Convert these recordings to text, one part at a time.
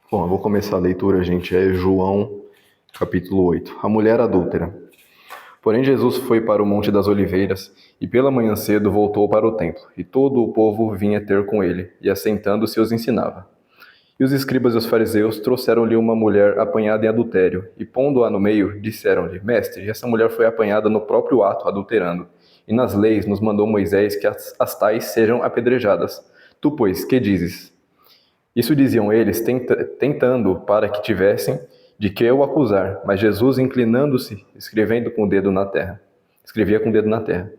Bom, eu vou começar a leitura, gente. É João, capítulo 8. A mulher adúltera. Porém, Jesus foi para o Monte das Oliveiras e pela manhã cedo voltou para o templo. E todo o povo vinha ter com ele, e assentando-se os ensinava. E os escribas e os fariseus trouxeram-lhe uma mulher apanhada em adultério, e pondo-a no meio, disseram-lhe: Mestre, essa mulher foi apanhada no próprio ato, adulterando. E nas leis nos mandou Moisés que as tais sejam apedrejadas. Tu, pois, que dizes? Isso diziam eles, tentando para que tivessem de que o acusar. Mas Jesus, inclinando-se, escrevendo com o dedo na terra, escrevia com o dedo na terra.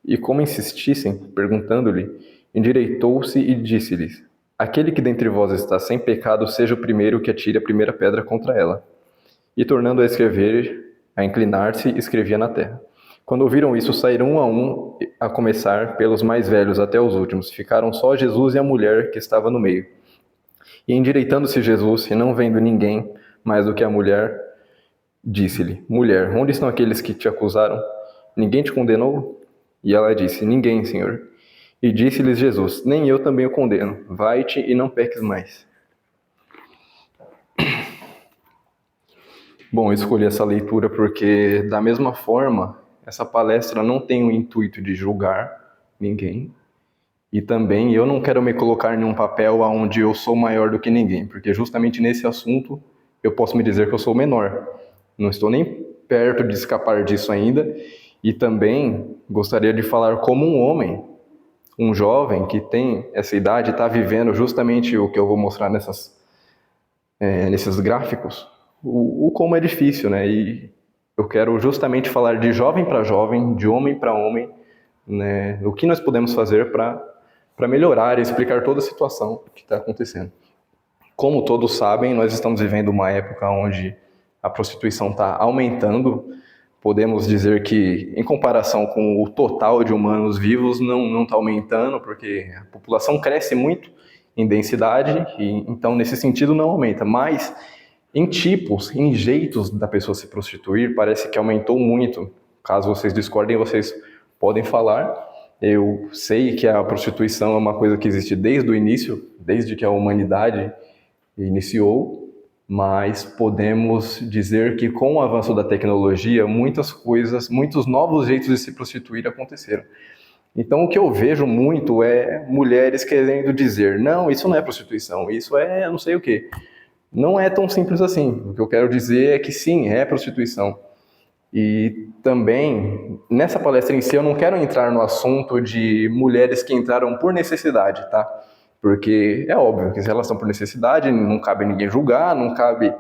E como insistissem, perguntando-lhe, endireitou-se e disse-lhes: Aquele que dentre vós está sem pecado, seja o primeiro que atire a primeira pedra contra ela. E tornando a escrever, a inclinar-se, escrevia na terra. Quando ouviram isso, saíram um, a começar pelos mais velhos até os últimos. Ficaram só Jesus e a mulher que estava no meio. E endireitando-se Jesus, e não vendo ninguém mais do que a mulher, disse-lhe: Mulher, onde estão aqueles que te acusaram? Ninguém te condenou? E ela disse: Ninguém, Senhor. E disse-lhes Jesus: Nem eu também o condeno. Vai-te e não peques mais. Bom, eu escolhi essa leitura porque, da mesma forma, essa palestra não tem o intuito de julgar ninguém. E também eu não quero me colocar em um papel onde eu sou maior do que ninguém, porque justamente nesse assunto eu posso me dizer que eu sou menor. Não estou nem perto de escapar disso ainda. E também gostaria de falar como um homem, um jovem que tem essa idade, está vivendo justamente o que eu vou mostrar nesses gráficos, o como é difícil, né? E eu quero justamente falar de jovem para jovem, de homem para homem, né? O que nós podemos fazer para melhorar e explicar toda a situação que está acontecendo. Como todos sabem, nós estamos vivendo uma época onde a prostituição está aumentando. Podemos dizer que, em comparação com o total de humanos vivos, não está aumentando, porque a população cresce muito em densidade, e então, nesse sentido, não aumenta. Mas, em tipos, em jeitos da pessoa se prostituir, parece que aumentou muito. Caso vocês discordem, vocês podem falar. Eu sei que a prostituição é uma coisa que existe desde o início, desde que a humanidade iniciou, mas podemos dizer que com o avanço da tecnologia, muitas coisas, muitos novos jeitos de se prostituir aconteceram. Então, o que eu vejo muito é mulheres querendo dizer: não, isso não é prostituição, isso é não sei o quê. Não é tão simples assim. O que eu quero dizer é que sim, é prostituição. E também, nessa palestra em si, eu não quero entrar no assunto de mulheres que entraram por necessidade, tá? Porque é óbvio que se elas estão por necessidade, não cabe ninguém julgar, não cabe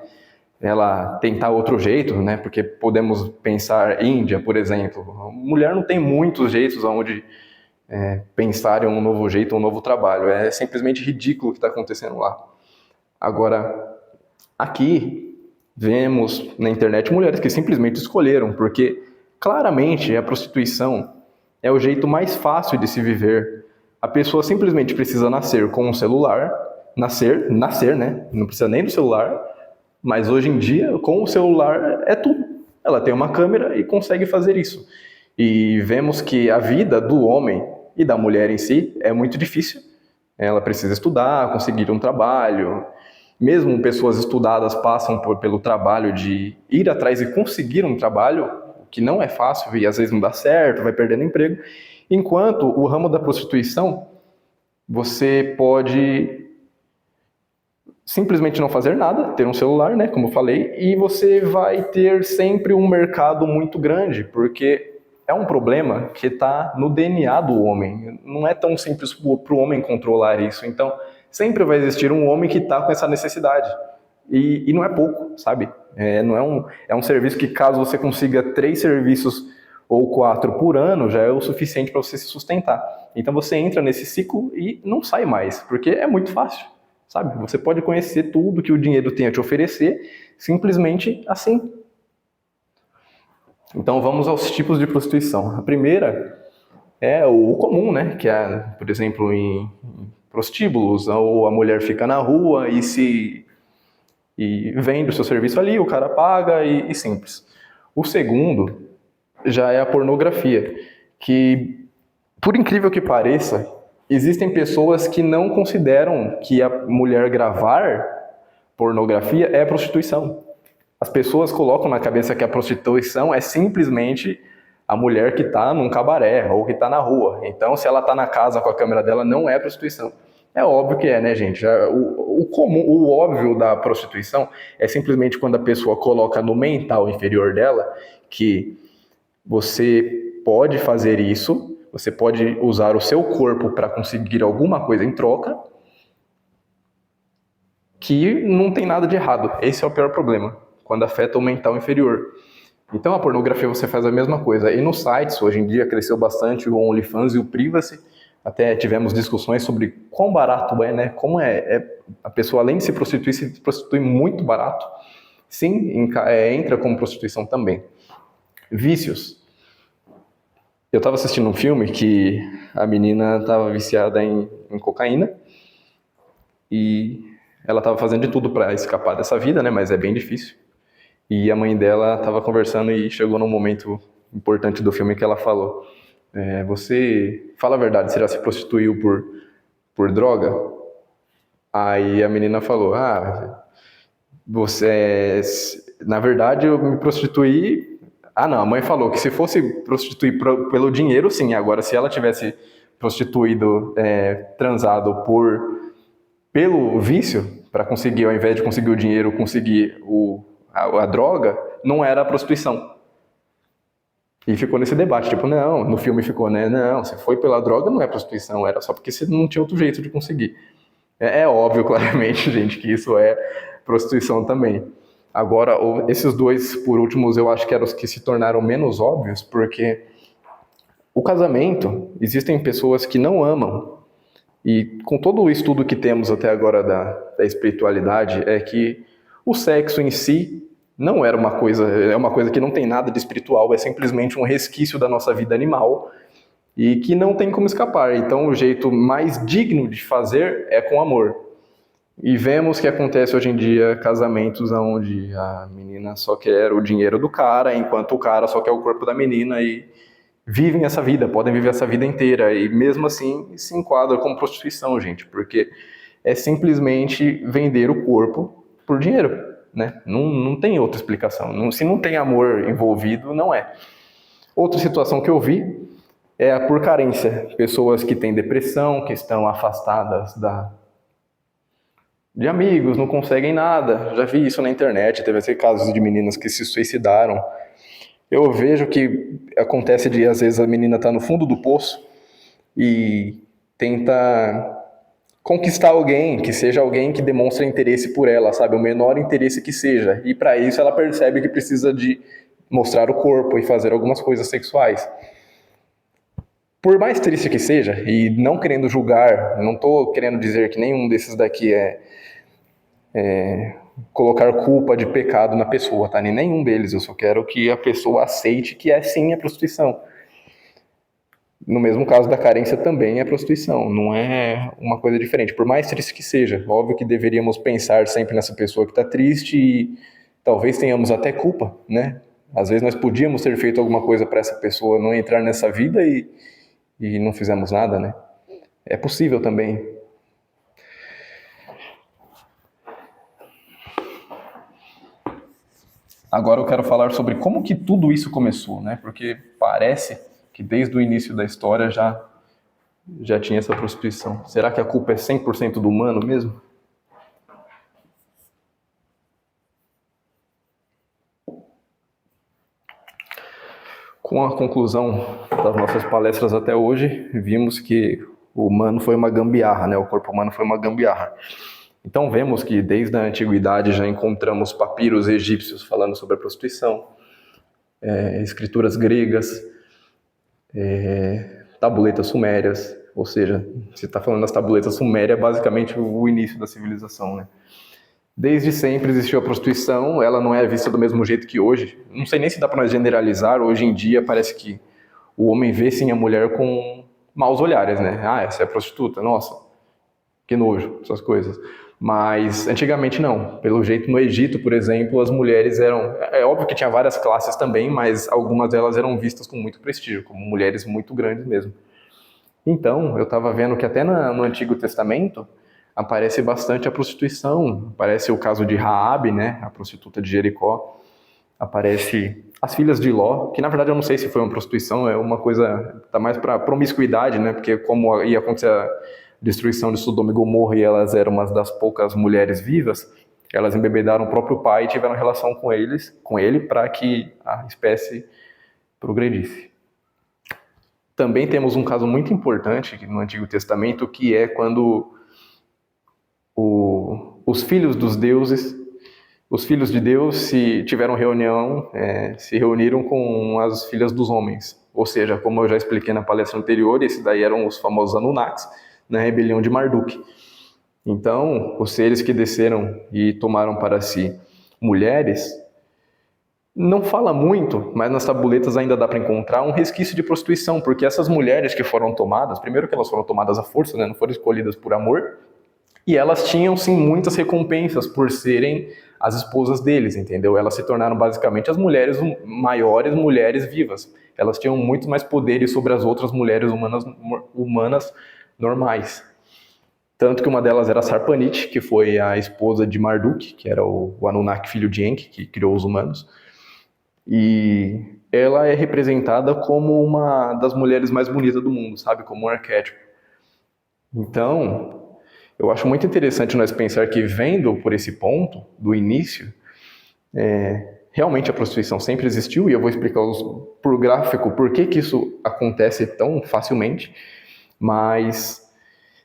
ela tentar outro jeito, né? Porque podemos pensar Índia, por exemplo. A mulher não tem muitos jeitos onde pensar em um novo jeito, um novo trabalho. É simplesmente ridículo o que está acontecendo lá. Agora, aqui vemos na internet mulheres que simplesmente escolheram, porque claramente a prostituição é o jeito mais fácil de se viver. A pessoa simplesmente precisa nascer com um celular, nascer, né? Não precisa nem do celular, mas hoje em dia, com o celular, é tudo. Ela tem uma câmera e consegue fazer isso. E vemos que a vida do homem e da mulher em si é muito difícil. Ela precisa estudar, conseguir um trabalho. Mesmo pessoas estudadas passam pelo trabalho de ir atrás e conseguir um trabalho, o que não é fácil e às vezes não dá certo, vai perdendo emprego. Enquanto o ramo da prostituição, você pode simplesmente não fazer nada, ter um celular, né, como eu falei, e você vai ter sempre um mercado muito grande, porque é um problema que está no DNA do homem. Não é tão simples para o homem controlar isso. Então, sempre vai existir um homem que está com essa necessidade. E não é pouco, sabe? Não é um serviço que, caso você consiga 3 serviços ou 4 por ano, já é o suficiente para você se sustentar. Então, você entra nesse ciclo e não sai mais, porque é muito fácil. Sabe? Você pode conhecer tudo que o dinheiro tem a te oferecer simplesmente assim. Então vamos aos tipos de prostituição. A primeira é o comum, né? Que é, por exemplo, em prostíbulos, ou a mulher fica na rua e vende o seu serviço ali, o cara paga e simples. O segundo já é a pornografia, que, por incrível que pareça, existem pessoas que não consideram que a mulher gravar pornografia é prostituição. As pessoas colocam na cabeça que a prostituição é simplesmente a mulher que está num cabaré ou que está na rua. Então, se ela está na casa com a câmera dela, não é prostituição. É óbvio que é, né, gente? O comum, o óbvio da prostituição é simplesmente quando a pessoa coloca no mental inferior dela que você pode fazer isso, você pode usar o seu corpo para conseguir alguma coisa em troca, que não tem nada de errado. Esse é o pior problema, quando afeta o mental inferior. Então a pornografia você faz a mesma coisa. E nos sites, hoje em dia, cresceu bastante o OnlyFans e o Privacy. Até tivemos discussões sobre quão barato é, né? Como a pessoa, além de se prostitui muito barato. Sim, entra como prostituição também. Vícios. Eu estava assistindo um filme que a menina estava viciada em cocaína e ela estava fazendo de tudo para escapar dessa vida, né? Mas é bem difícil. E a mãe dela estava conversando e chegou num momento importante do filme que ela falou: você, fala a verdade, você já se prostituiu por droga? Aí a menina falou: na verdade eu me prostituí. Não, a mãe falou que se fosse prostituir pelo dinheiro, sim. Agora, se ela tivesse prostituído, transado pelo vício, para conseguir, ao invés de conseguir o dinheiro, conseguir a droga, não era a prostituição. E ficou nesse debate, tipo, não, no filme ficou, né? Não, se foi pela droga, não é prostituição, era só porque você não tinha outro jeito de conseguir. É óbvio, claramente, gente, que isso é prostituição também. Agora, esses dois, por últimos, eu acho que eram os que se tornaram menos óbvios, porque o casamento, existem pessoas que não amam. E com todo o estudo que temos até agora da espiritualidade, é que o sexo em si não era é uma coisa que não tem nada de espiritual, é simplesmente um resquício da nossa vida animal e que não tem como escapar. Então o jeito mais digno de fazer é com amor. E vemos que acontece hoje em dia casamentos onde a menina só quer o dinheiro do cara, enquanto o cara só quer o corpo da menina e vivem essa vida, podem viver essa vida inteira e mesmo assim se enquadra como prostituição, gente, porque é simplesmente vender o corpo por dinheiro. Né? Não tem outra explicação. Se não tem amor envolvido, não é. Outra situação que eu vi é a por carência. Pessoas que têm depressão, que estão afastadas de amigos, não conseguem nada. Já vi isso na internet, teve esse casos de meninas que se suicidaram. Eu vejo que acontece às vezes a menina está no fundo do poço e tenta conquistar alguém, que seja alguém que demonstre interesse por ela, sabe? O menor interesse que seja. E para isso ela percebe que precisa de mostrar o corpo e fazer algumas coisas sexuais. Por mais triste que seja, e não querendo julgar, não estou querendo dizer que nenhum desses daqui é colocar culpa de pecado na pessoa, tá? Nem nenhum deles. Eu só quero que a pessoa aceite que é sim a prostituição. No mesmo caso da carência também é prostituição, não é uma coisa diferente, por mais triste que seja. Óbvio que deveríamos pensar sempre nessa pessoa que está triste e talvez tenhamos até culpa, né? Às vezes nós podíamos ter feito alguma coisa para essa pessoa não entrar nessa vida e não fizemos nada, né? É possível também. Agora eu quero falar sobre como que tudo isso começou, né? Porque parece que desde o início da história já tinha essa prostituição. Será que a culpa é 100% do humano mesmo? Com a conclusão das nossas palestras até hoje, vimos que o humano foi uma gambiarra, né? O corpo humano foi uma gambiarra. Então vemos que desde a antiguidade já encontramos papiros egípcios falando sobre a prostituição, escrituras gregas, tabuletas sumérias, ou seja, se está falando das tabuletas sumérias, é basicamente o início da civilização, né? Desde sempre existiu a prostituição, ela não é vista do mesmo jeito que hoje. Não sei nem se dá para nós generalizar, hoje em dia parece que o homem vê sim a mulher com maus olhares, né? Essa é prostituta, nossa, que nojo, essas coisas. Mas antigamente não. Pelo jeito, no Egito, por exemplo, as mulheres eram... É óbvio que tinha várias classes também, mas algumas delas eram vistas com muito prestígio, como mulheres muito grandes mesmo. Então, eu estava vendo que até no Antigo Testamento, aparece bastante a prostituição, aparece o caso de Raabe, né, a prostituta de Jericó, aparece as filhas de Ló, que na verdade eu não sei se foi uma prostituição, é uma coisa, tá mais para promiscuidade, né, porque como ia acontecer a destruição de Sodoma e Gomorra e elas eram uma das poucas mulheres vivas, elas embebedaram o próprio pai e tiveram relação com ele, para que a espécie progredisse. Também temos um caso muito importante no Antigo Testamento, que é quando os filhos dos deuses, os filhos de Deus se tiveram reunião, se reuniram com as filhas dos homens. Ou seja, como eu já expliquei na palestra anterior, esses daí eram os famosos Anunnakis, na rebelião de Marduk. Então, os seres que desceram e tomaram para si mulheres, não fala muito, mas nas tabuletas ainda dá para encontrar um resquício de prostituição, porque essas mulheres que foram tomadas, primeiro que elas foram tomadas à força, né, não foram escolhidas por amor, e elas tinham sim muitas recompensas por serem as esposas deles, entendeu? Elas se tornaram basicamente as mulheres maiores mulheres vivas. Elas tinham muito mais poderes sobre as outras mulheres humanas normais. Tanto que uma delas era Sarpanit, que foi a esposa de Marduk, que era o Anunnaki filho de Enki, que criou os humanos. E ela é representada como uma das mulheres mais bonitas do mundo, sabe? Como um arquétipo. Então, eu acho muito interessante nós pensar que, vendo por esse ponto, do início, realmente a prostituição sempre existiu, e eu vou explicar por gráfico por que isso acontece tão facilmente, mas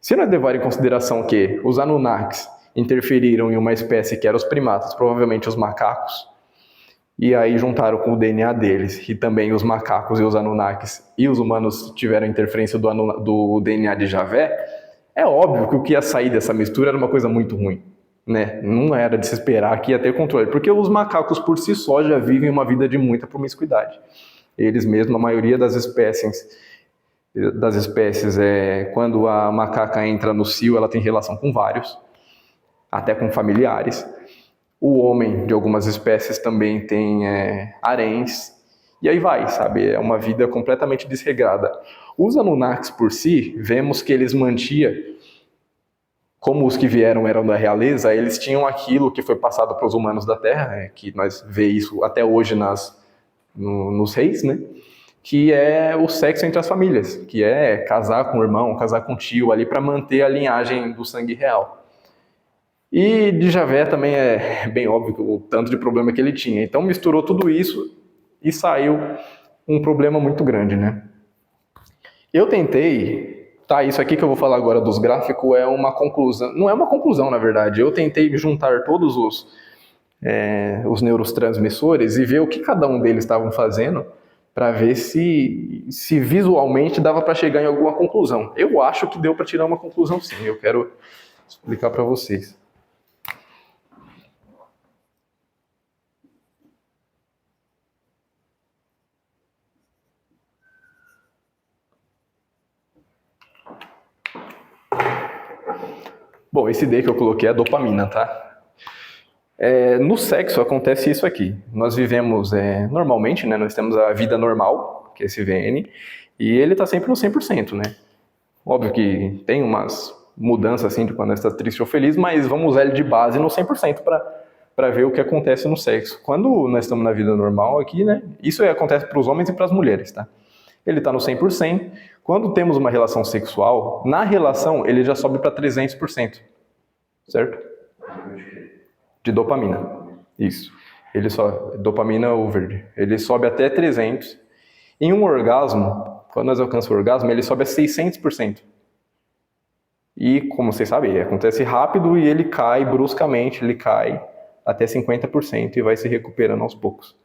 se nós levar em consideração que os Anunnakis interferiram em uma espécie que era os primatas, provavelmente os macacos, e aí juntaram com o DNA deles, e também os macacos e os Anunnakis e os humanos tiveram interferência do DNA de Javé, é óbvio que o que ia sair dessa mistura era uma coisa muito ruim, né? Não era de se esperar que ia ter controle, porque os macacos por si só já vivem uma vida de muita promiscuidade. Eles mesmos, a maioria das espécies, quando a macaca entra no cio, ela tem relação com vários, até com familiares. O homem de algumas espécies também tem haréns, e aí vai, sabe? É uma vida completamente desregrada. Os Anunnakis por si, vemos que eles mantinham, como os que vieram eram da realeza, eles tinham aquilo que foi passado para os humanos da Terra, que nós vemos isso até hoje nos reis, né? Que é o sexo entre as famílias, que é casar com o irmão, casar com o tio ali para manter a linhagem do sangue real. E de Javé também é bem óbvio o tanto de problema que ele tinha. Então misturou tudo isso e saiu um problema muito grande, né? Eu tentei, isso aqui que eu vou falar agora dos gráficos é uma conclusão, não é uma conclusão na verdade, eu tentei juntar todos os neurotransmissores e ver o que cada um deles estavam fazendo para ver se visualmente dava para chegar em alguma conclusão. Eu acho que deu para tirar uma conclusão sim, eu quero explicar para vocês. Bom, esse D que eu coloquei é a dopamina, tá? No sexo acontece isso aqui. Nós vivemos normalmente, né? Nós temos a vida normal, que é esse VN, e ele tá sempre no 100%, né? Óbvio que tem umas mudanças assim de quando nós está triste ou feliz, mas vamos usar ele de base no 100% para ver o que acontece no sexo. Quando nós estamos na vida normal aqui, né? Isso acontece para os homens e para as mulheres, tá? Ele está no 100%. Quando temos uma relação sexual, na relação ele já sobe para 300%, certo? De dopamina. Isso. Ele dopamina ou verde. Ele sobe até 300. Em um orgasmo, quando nós alcançamos o orgasmo, ele sobe a 600%. E, como vocês sabem, acontece rápido e ele cai bruscamente, ele cai até 50% e vai se recuperando aos poucos.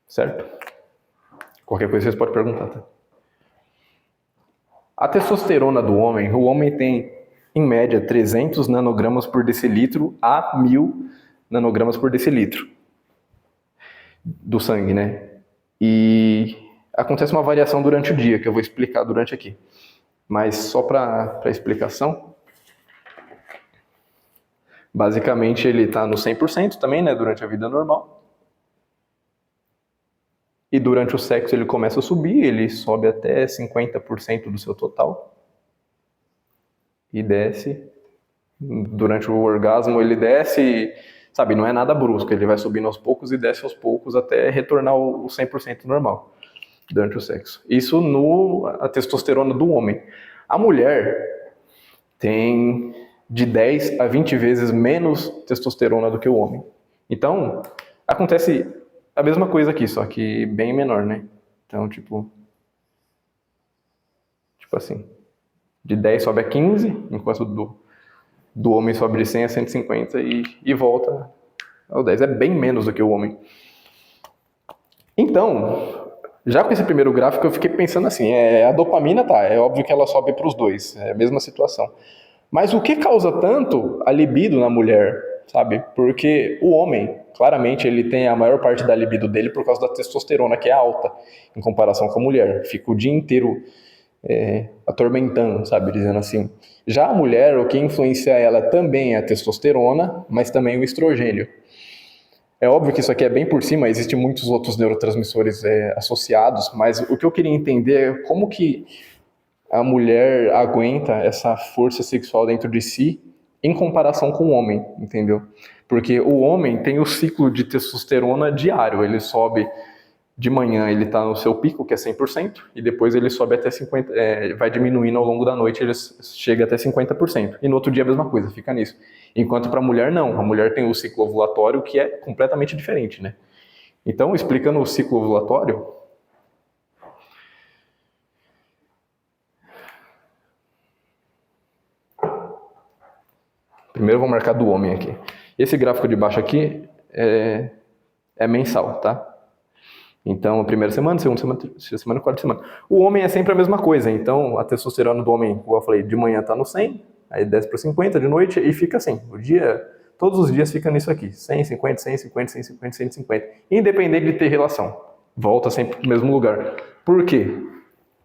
Certo? Qualquer coisa vocês podem perguntar, tá? A testosterona do homem, o homem tem, em média, 300 nanogramas por decilitro a 1000 nanogramas por decilitro do sangue, né? E acontece uma variação durante o dia, que eu vou explicar durante aqui. Mas só para explicação, basicamente ele está no 100% também, né, durante a vida normal. E durante o sexo ele começa a subir, ele sobe até 50% do seu total. e desce. Durante o orgasmo ele desce, sabe, não é nada brusco, ele vai subindo aos poucos e desce aos poucos até retornar o 100% normal durante o sexo. Isso a testosterona do homem. A mulher tem de 10 a 20 vezes menos testosterona do que o homem. Então, acontece a mesma coisa aqui, só que bem menor, né? Então, tipo assim, de 10 sobe a 15, enquanto do homem sobe de 100 a 150 e volta ao 10. É bem menos do que o homem. Então, já com esse primeiro gráfico, eu fiquei pensando assim, a dopamina é óbvio que ela sobe para os dois, é a mesma situação. Mas o que causa tanto a libido na mulher, sabe? Porque o homem, claramente, ele tem a maior parte da libido dele por causa da testosterona, que é alta, em comparação com a mulher. Fica o dia inteiro atormentando, sabe? Dizendo assim. Já a mulher, o que influencia ela também é a testosterona, mas também o estrogênio. É óbvio que isso aqui é bem por cima, existem muitos outros neurotransmissores associados, mas o que eu queria entender é como que a mulher aguenta essa força sexual dentro de si em comparação com o homem, entendeu? Porque o homem tem o ciclo de testosterona diário, ele sobe de manhã, ele está no seu pico, que é 100%, e depois ele sobe até 50%, vai diminuindo ao longo da noite, ele chega até 50%. E no outro dia a mesma coisa, fica nisso. Enquanto para a mulher não, a mulher tem o ciclo ovulatório que é completamente diferente, né? Então, explicando o ciclo ovulatório, primeiro eu vou marcar do homem aqui. Esse gráfico de baixo aqui é mensal, tá? Então, a primeira semana, segunda semana, terceira semana, quarta semana. O homem é sempre a mesma coisa. Então, a testosterona do homem, como eu falei, de manhã tá no 100, aí desce para 50 de noite e fica assim. Todos os dias fica nisso aqui. 100, 50, 150, 150, 150. Independente de ter relação. Volta sempre pro mesmo lugar. Por quê?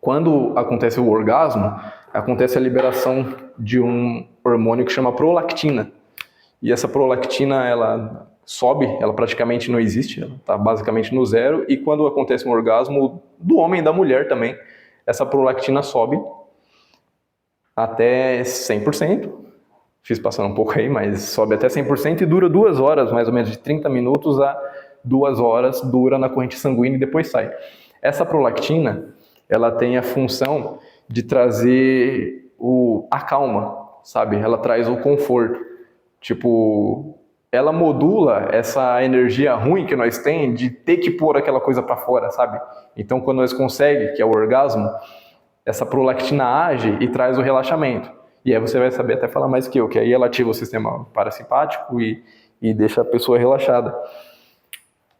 Quando acontece o orgasmo, acontece a liberação de um hormônio que chama prolactina. E essa prolactina, ela sobe, ela praticamente não existe, ela está basicamente no zero, e quando acontece um orgasmo do homem e da mulher também, essa prolactina sobe até 100%, fiz passando um pouco aí, mas sobe até 100% e dura 2 horas, mais ou menos de 30 minutos a 2 horas, dura na corrente sanguínea e depois sai. Essa prolactina, ela tem a função de trazer a calma, sabe? Ela traz o conforto. Tipo, ela modula essa energia ruim que nós tem de ter que pôr aquela coisa para fora, sabe? Então, quando nós conseguimos, que é o orgasmo, essa prolactina age e traz o relaxamento. E aí você vai saber até falar mais que eu, que aí ela ativa o sistema parasimpático e deixa a pessoa relaxada.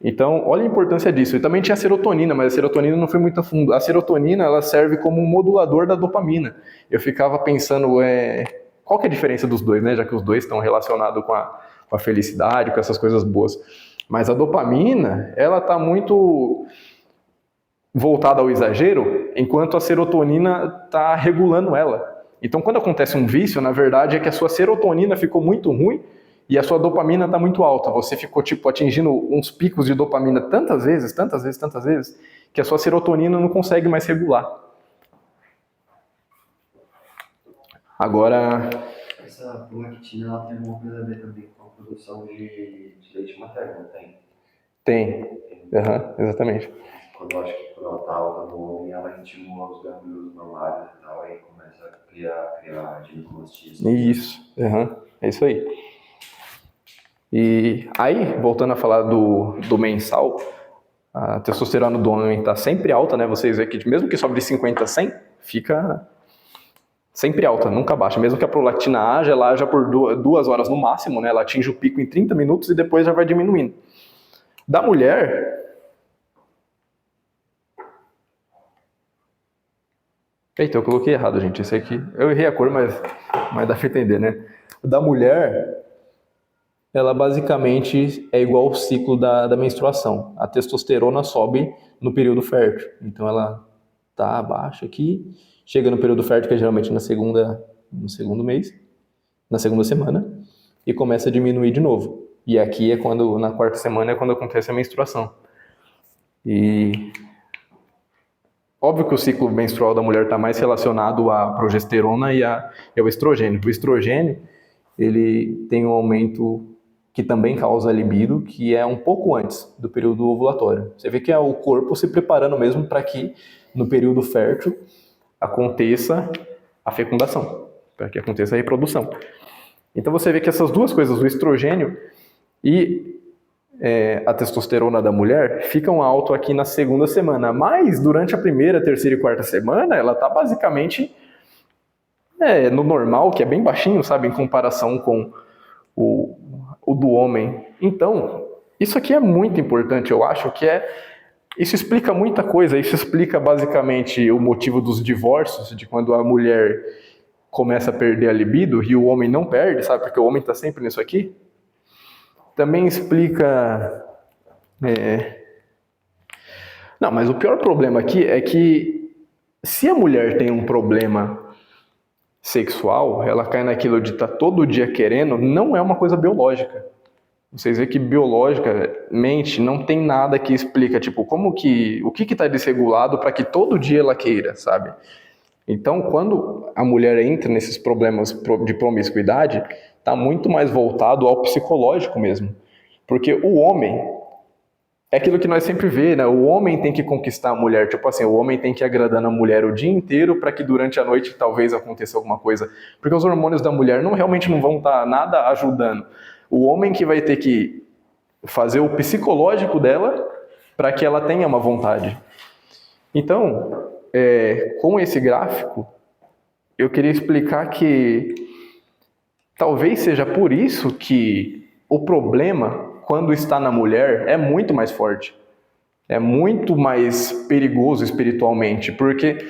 Então, olha a importância disso. E também tinha a serotonina, mas a serotonina não foi muito a fundo. A serotonina, ela serve como um modulador da dopamina. Eu ficava pensando, qual que é a diferença dos dois, né? Já que os dois estão relacionados com a felicidade, com essas coisas boas. Mas a dopamina, ela está muito voltada ao exagero, enquanto a serotonina está regulando ela. Então, quando acontece um vício, na verdade é que a sua serotonina ficou muito ruim e a sua dopamina está muito alta. Você ficou atingindo uns picos de dopamina tantas vezes, que a sua serotonina não consegue mais regular. Agora, essa prolactina, ela tem alguma coisa a ver também com a produção de leite materno, não tem? Tem. Exatamente. Quando eu acho que quando ela tá alta no homem, ela estimula os gânglios mamários e tal, aí começa a criar ginecomastia. Isso. É isso aí. E aí, voltando a falar do mensal, a testosterona do homem está sempre alta, né? Vocês veem que mesmo que sobe de 50 a 100, fica sempre alta, nunca baixa. Mesmo que a prolactina haja, ela haja por 2 horas no máximo, né? Ela atinge o pico em 30 minutos e depois já vai diminuindo. Da mulher... Eita, eu coloquei errado, gente. Esse aqui... Eu errei a cor, mas dá pra entender, né? Da mulher... ela basicamente é igual ao ciclo da menstruação. A testosterona sobe no período fértil. Então ela tá baixa aqui, chega no período fértil, que é geralmente no segundo mês, na segunda semana, e começa a diminuir de novo. E aqui é quando, na quarta semana, é quando acontece a menstruação. E Óbvio que o ciclo menstrual da mulher está mais relacionado à progesterona e ao estrogênio. O estrogênio, ele tem um aumento que também causa libido, que é um pouco antes do período ovulatório. Você vê que é o corpo se preparando mesmo para que no período fértil aconteça a fecundação, para que aconteça a reprodução. Então você vê que essas duas coisas, o estrogênio e a testosterona da mulher, ficam alto aqui na segunda semana, mas durante a primeira, terceira e quarta semana, ela está basicamente no normal, que é bem baixinho, sabe, em comparação com o do homem. Então, isso aqui é muito importante, eu acho que isso explica muita coisa, isso explica basicamente o motivo dos divórcios, de quando a mulher começa a perder a libido e o homem não perde, sabe, porque o homem está sempre nisso aqui. Também explica... Não, mas o pior problema aqui é que se a mulher tem um problema sexual, ela cai naquilo de estar todo dia querendo, não é uma coisa biológica. Vocês veem que biologicamente não tem nada que explica, tipo, o que está desregulado para que todo dia ela queira, sabe? Então, quando a mulher entra nesses problemas de promiscuidade, está muito mais voltado ao psicológico mesmo. Porque o homem, é aquilo que nós sempre vê, né? O homem tem que conquistar a mulher, tipo assim, o homem tem que ir agradando a mulher o dia inteiro para que durante a noite talvez aconteça alguma coisa. Porque os hormônios da mulher realmente não vão estar nada ajudando. O homem que vai ter que fazer o psicológico dela para que ela tenha uma vontade. Então, com esse gráfico, eu queria explicar que talvez seja por isso que o problema, quando está na mulher, é muito mais forte. É muito mais perigoso espiritualmente, porque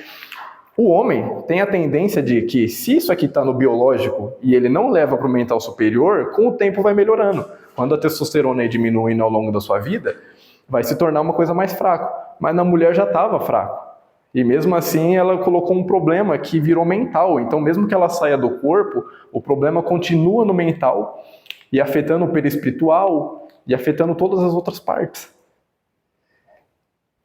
o homem tem a tendência de que, se isso aqui está no biológico e ele não leva para o mental superior, com o tempo vai melhorando. Quando a testosterona é diminuindo ao longo da sua vida, vai se tornar uma coisa mais fraca. Mas na mulher já estava fraco. E mesmo assim ela colocou um problema que virou mental. Então mesmo que ela saia do corpo, o problema continua no mental e afetando o perispiritual e afetando todas as outras partes.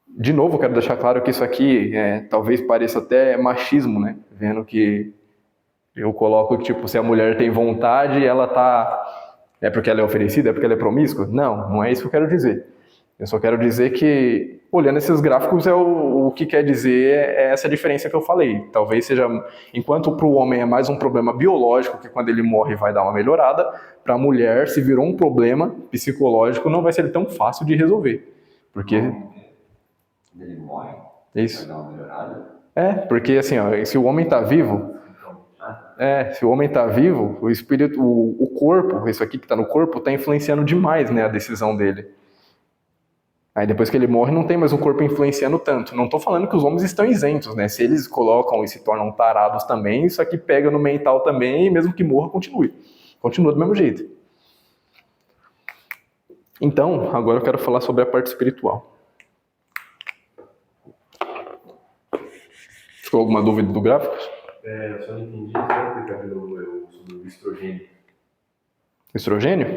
De novo, quero deixar claro que isso aqui talvez pareça até machismo, né? Vendo que eu coloco que, tipo, se a mulher tem vontade, ela tá... É porque ela é oferecida? É porque ela é promíscua? Não, não é isso que eu quero dizer. Eu só quero dizer que, olhando esses gráficos, o que quer dizer é essa diferença que eu falei. Talvez seja, enquanto para o homem é mais um problema biológico, que quando ele morre vai dar uma melhorada, para a mulher, se virou um problema psicológico, não vai ser tão fácil de resolver. Porque... Ele morre? Isso. Vai dar uma melhorada? Porque assim, ó, se o homem está vivo, se o homem está vivo, o espírito, o corpo, isso aqui que está no corpo, está influenciando demais, né, a decisão dele. Aí depois que ele morre, não tem mais o corpo influenciando tanto. Não estou falando que os homens estão isentos, né? Se eles colocam e se tornam tarados também, isso aqui pega no mental também, e mesmo que morra, continue. Continua do mesmo jeito. Então, agora eu quero falar sobre a parte espiritual. Ficou alguma dúvida do gráfico? Eu só não entendi sobre o estrogênio. Estrogênio?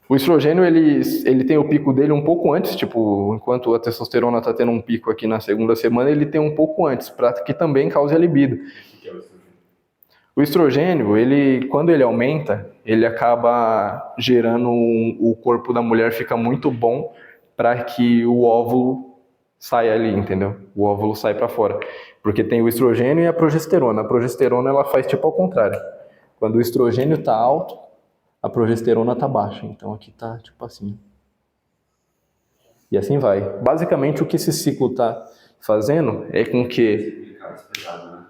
O estrogênio, ele tem o pico dele um pouco antes, tipo, enquanto a testosterona está tendo um pico aqui na segunda semana, ele tem um pouco antes, para que também cause a libido. O que é o estrogênio? O estrogênio, quando ele aumenta, ele acaba gerando o corpo da mulher fica muito bom para que o óvulo saia ali, entendeu? O óvulo sai para fora. Porque tem o estrogênio e a progesterona. A progesterona, ela faz tipo ao contrário. Quando o estrogênio está alto, a progesterona está baixa. Então aqui está tipo assim. E assim vai. Basicamente o que esse ciclo está fazendo é com que... Ele acaba espelhado, né?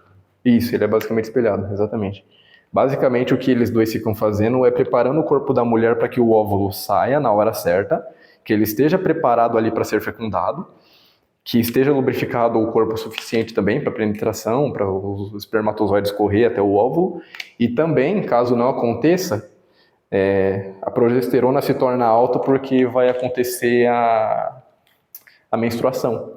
Isso, ele é basicamente espelhado, exatamente. Basicamente o que eles dois ficam fazendo é preparando o corpo da mulher para que o óvulo saia na hora certa, que ele esteja preparado ali para ser fecundado, que esteja lubrificado o corpo suficiente também para penetração, para os espermatozoides correr até o óvulo, e também, caso não aconteça, a progesterona se torna alta porque vai acontecer a menstruação.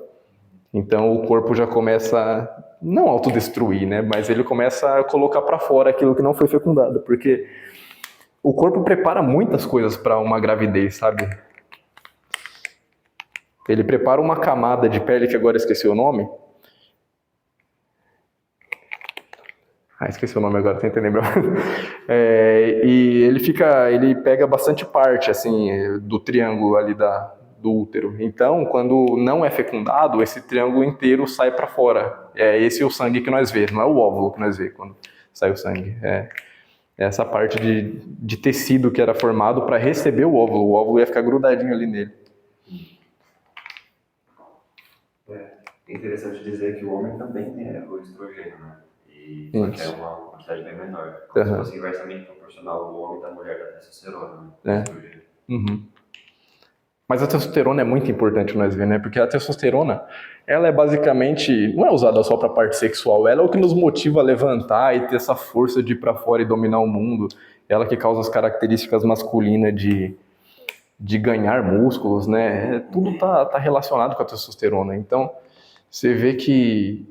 Então o corpo já começa, não a autodestruir, né, mas ele começa a colocar para fora aquilo que não foi fecundado, porque o corpo prepara muitas coisas para uma gravidez, sabe? Ele prepara uma camada de pele, que agora esqueci o nome, Esqueci o nome agora, tentei lembrar. E ele pega bastante parte, assim, do triângulo ali do útero. Então, quando não é fecundado, esse triângulo inteiro sai para fora. É esse o sangue que nós vemos, não é o óvulo que nós vemos quando sai o sangue. É essa parte de tecido que era formado para receber o óvulo. O óvulo ia ficar grudadinho ali nele. É interessante dizer que o homem também tem o estrogênio, né? E só que é uma quantidade bem menor. Como se fosse inversamente proporcional o homem da mulher da testosterona, né? Estrogênio. Mas a testosterona é muito importante nós ver, né? Porque a testosterona, ela é basicamente, não é usada só para parte sexual, ela é o que nos motiva a levantar e ter essa força de ir para fora e dominar o mundo. Ela que causa as características masculinas de ganhar músculos, né? Tudo tá relacionado com a testosterona. Então, você vê que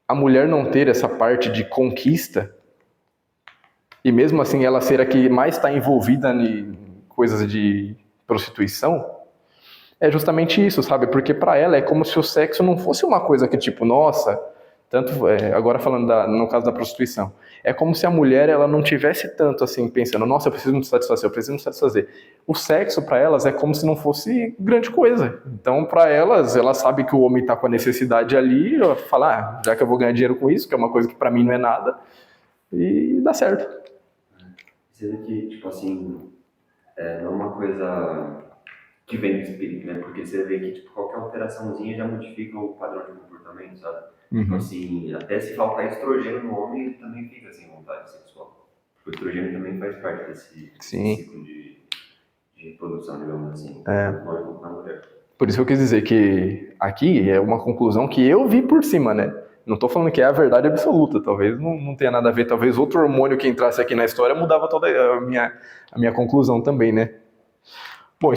a mulher não ter essa parte de conquista, e mesmo assim ela ser a que mais está envolvida em coisas de prostituição, é justamente isso, sabe? Porque para ela é como se o sexo não fosse uma coisa que tipo, nossa, agora falando no caso da prostituição, é como se a mulher ela não tivesse tanto assim pensando, nossa, eu preciso me satisfazer, eu preciso me satisfazer. O sexo para elas é como se não fosse grande coisa. Então para elas, ela sabe que o homem está com a necessidade ali, ela fala, já que eu vou ganhar dinheiro com isso, que é uma coisa que para mim não é nada, e dá certo. Você vê que, tipo assim, não é uma coisa que vem do espírito, né? Porque você vê que tipo, qualquer alteraçãozinha já modifica o padrão de comportamento, sabe? Tipo assim, até se faltar estrogênio no homem, ele também fica sem vontade sexual. O estrogênio também faz parte desse ciclo de reprodução, digamos assim. Tanto no homem quanto na mulher. Por isso que eu quis dizer que aqui é uma conclusão que eu vi por cima, né? Não estou falando que é a verdade absoluta, talvez não tenha nada a ver, talvez outro hormônio que entrasse aqui na história mudava toda a minha conclusão também, né? Bom,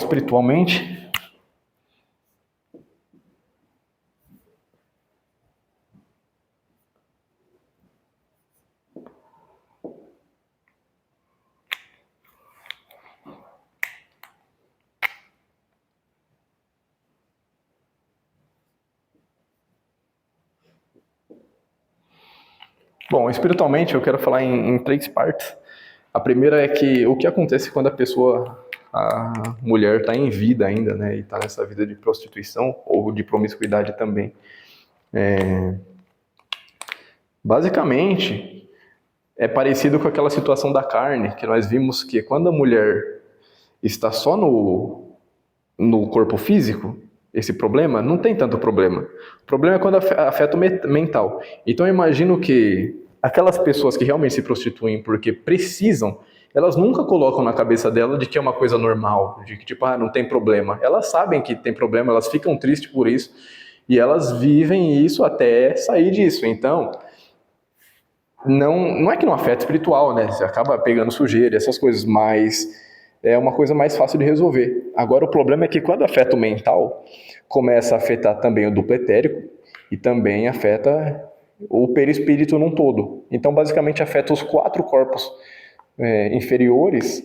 espiritualmente, eu quero falar em três partes. A primeira é que o que acontece quando a mulher está em vida ainda, né, e está nessa vida de prostituição ou de promiscuidade também. Basicamente, é parecido com aquela situação da carne, que nós vimos que quando a mulher está só no corpo físico, esse problema, não tem tanto problema. O problema é quando afeta o mental. Então eu imagino que aquelas pessoas que realmente se prostituem porque precisam, elas nunca colocam na cabeça dela de que é uma coisa normal, de que tipo, não tem problema. Elas sabem que tem problema, elas ficam tristes por isso, e elas vivem isso até sair disso. Então, não é que não afeta espiritual, né? Você acaba pegando sujeira, essas coisas, mas é uma coisa mais fácil de resolver. Agora, o problema é que quando afeta o mental, começa a afetar também o duplo etérico e também afeta o perispírito num todo. Então, basicamente, afeta os 4 corpos inferiores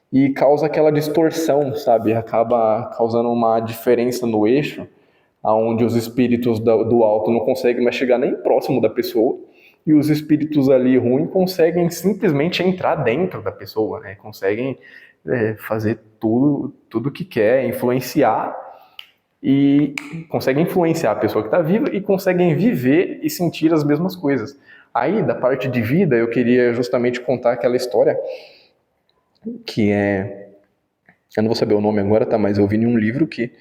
e causa aquela distorção, sabe? Acaba causando uma diferença no eixo, onde os espíritos do alto não conseguem mais chegar nem próximo da pessoa, e os espíritos ali ruins conseguem simplesmente entrar dentro da pessoa, né? Conseguem fazer tudo que quer, influenciar, e conseguem influenciar a pessoa que está viva e conseguem viver e sentir as mesmas coisas. Aí, da parte de vida, eu queria justamente contar aquela história que eu não vou saber o nome agora, tá? Mas eu vi em um livro que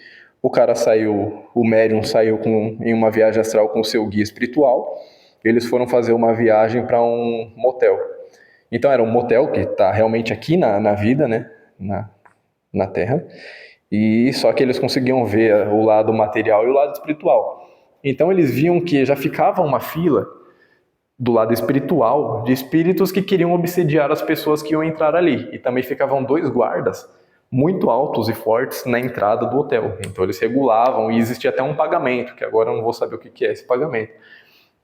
o médium saiu em uma viagem astral com o seu guia espiritual. Eles foram fazer uma viagem para um motel. Então era um motel que está realmente aqui na vida, né? Na Terra. E só que eles conseguiam ver o lado material e o lado espiritual. Então eles viam que já ficava uma fila do lado espiritual de espíritos que queriam obsediar as pessoas que iam entrar ali. E também ficavam 2 guardas muito altos e fortes na entrada do hotel. Então eles regulavam e existia até um pagamento, que agora eu não vou saber o que é esse pagamento,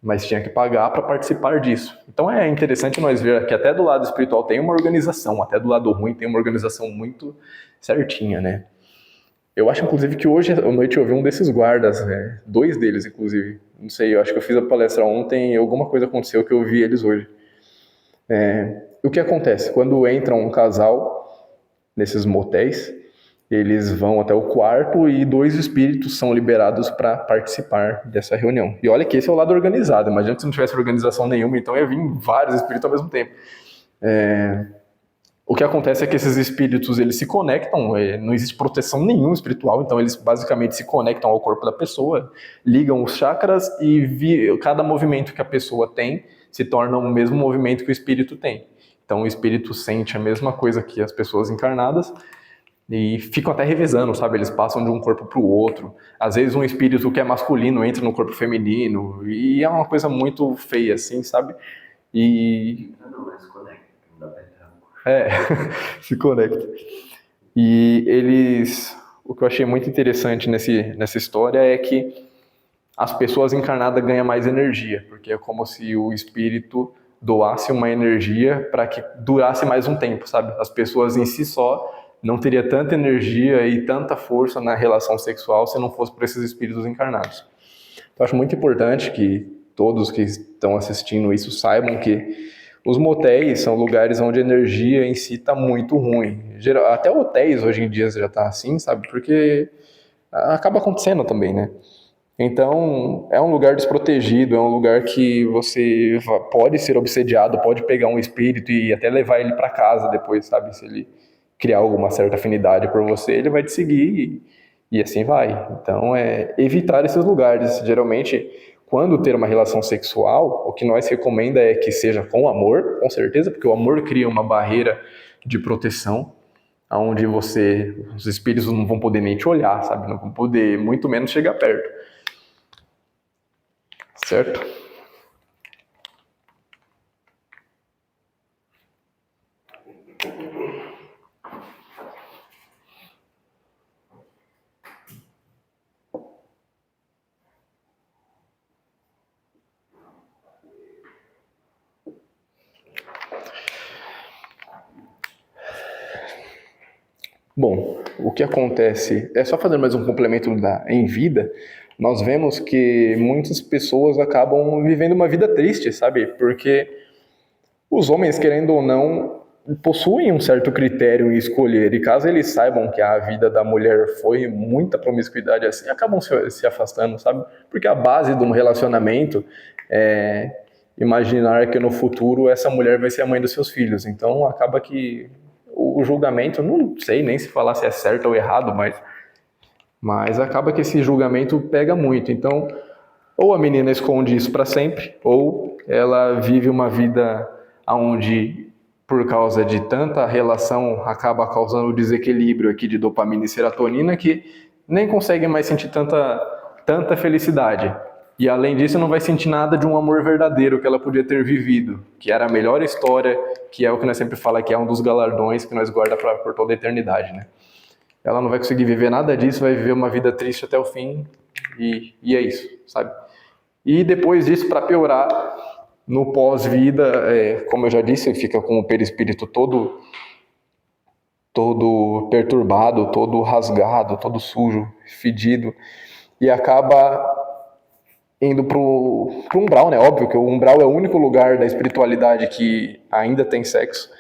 mas tinha que pagar para participar disso. Então é interessante nós ver que até do lado espiritual tem uma organização, até do lado ruim tem uma organização muito certinha, né? Eu acho, inclusive, que hoje à noite eu vi um desses guardas, 2 deles, inclusive. Não sei, eu acho que eu fiz a palestra ontem e alguma coisa aconteceu que eu vi eles hoje. O que acontece? Quando entra um casal nesses motéis, eles vão até o quarto e 2 espíritos são liberados para participar dessa reunião. E olha que esse é o lado organizado. Imagina que se não tivesse organização nenhuma, então ia vir vários espíritos ao mesmo tempo. O que acontece é que esses espíritos eles se conectam, não existe proteção nenhuma espiritual, então eles basicamente se conectam ao corpo da pessoa, ligam os chakras e cada movimento que a pessoa tem se torna o mesmo movimento que o espírito tem. Então o espírito sente a mesma coisa que as pessoas encarnadas e ficam até revezando, sabe? Eles passam de um corpo para o outro. Às vezes um espírito que é masculino entra no corpo feminino e é uma coisa muito feia, assim, sabe? Não, mas conecta, não dá pra entrar. Se conecta. O que eu achei muito interessante nessa história é que as pessoas encarnadas ganham mais energia, porque é como se o espírito doasse uma energia para que durasse mais um tempo, sabe? As pessoas em si só não teria tanta energia e tanta força na relação sexual se não fosse por esses espíritos encarnados. Então, acho muito importante que todos que estão assistindo isso saibam que os motéis são lugares onde a energia em si está muito ruim. Até hotéis hoje em dia já está assim, sabe? Porque acaba acontecendo também, né? Então, é um lugar desprotegido, é um lugar que você pode ser obsediado, pode pegar um espírito e até levar ele para casa depois, sabe? Se ele criar alguma certa afinidade por você, ele vai te seguir e assim vai. Então, é evitar esses lugares. Geralmente, quando ter uma relação sexual, o que nós recomenda é que seja com amor, com certeza, porque o amor cria uma barreira de proteção, onde os espíritos não vão poder nem te olhar, sabe? Não vão poder, muito menos, chegar perto. Certo? Bom, o que acontece, é só fazer mais um complemento em vida, nós vemos que muitas pessoas acabam vivendo uma vida triste, sabe? Porque os homens, querendo ou não, possuem um certo critério em escolher, e caso eles saibam que a vida da mulher foi muita promiscuidade assim, acabam se afastando, sabe? Porque a base de um relacionamento é imaginar que no futuro essa mulher vai ser a mãe dos seus filhos, então acaba que o julgamento, não sei nem se falar se é certo ou errado, mas acaba que esse julgamento pega muito. Então, ou a menina esconde isso para sempre, ou ela vive uma vida onde, por causa de tanta relação, acaba causando o desequilíbrio aqui de dopamina e serotonina que nem consegue mais sentir tanta felicidade. E além disso, não vai sentir nada de um amor verdadeiro que ela podia ter vivido, que era a melhor história, que é o que nós sempre falamos, que é um dos galardões que nós guarda por toda a eternidade, né? Ela não vai conseguir viver nada disso, vai viver uma vida triste até o fim, e é isso, sabe? E depois disso, para piorar, no pós-vida, como eu já disse, fica com o perispírito todo perturbado, todo rasgado, todo sujo, fedido, e acaba indo pro umbral, né? Óbvio que o umbral é o único lugar da espiritualidade que ainda tem sexo.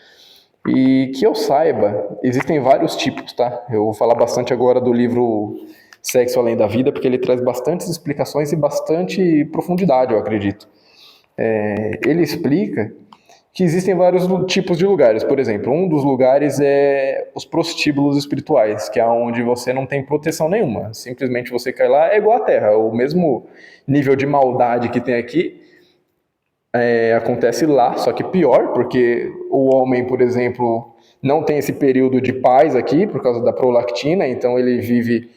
E que eu saiba, existem vários tipos, tá? Eu vou falar bastante agora do livro Sexo Além da Vida, porque ele traz bastantes explicações e bastante profundidade, eu acredito. Ele explica que existem vários tipos de lugares. Por exemplo, um dos lugares é os prostíbulos espirituais, que é onde você não tem proteção nenhuma. Simplesmente você cai lá, é igual a Terra. O mesmo nível de maldade que tem aqui acontece lá, só que pior, porque o homem, por exemplo, não tem esse período de paz aqui, por causa da prolactina, então ele vive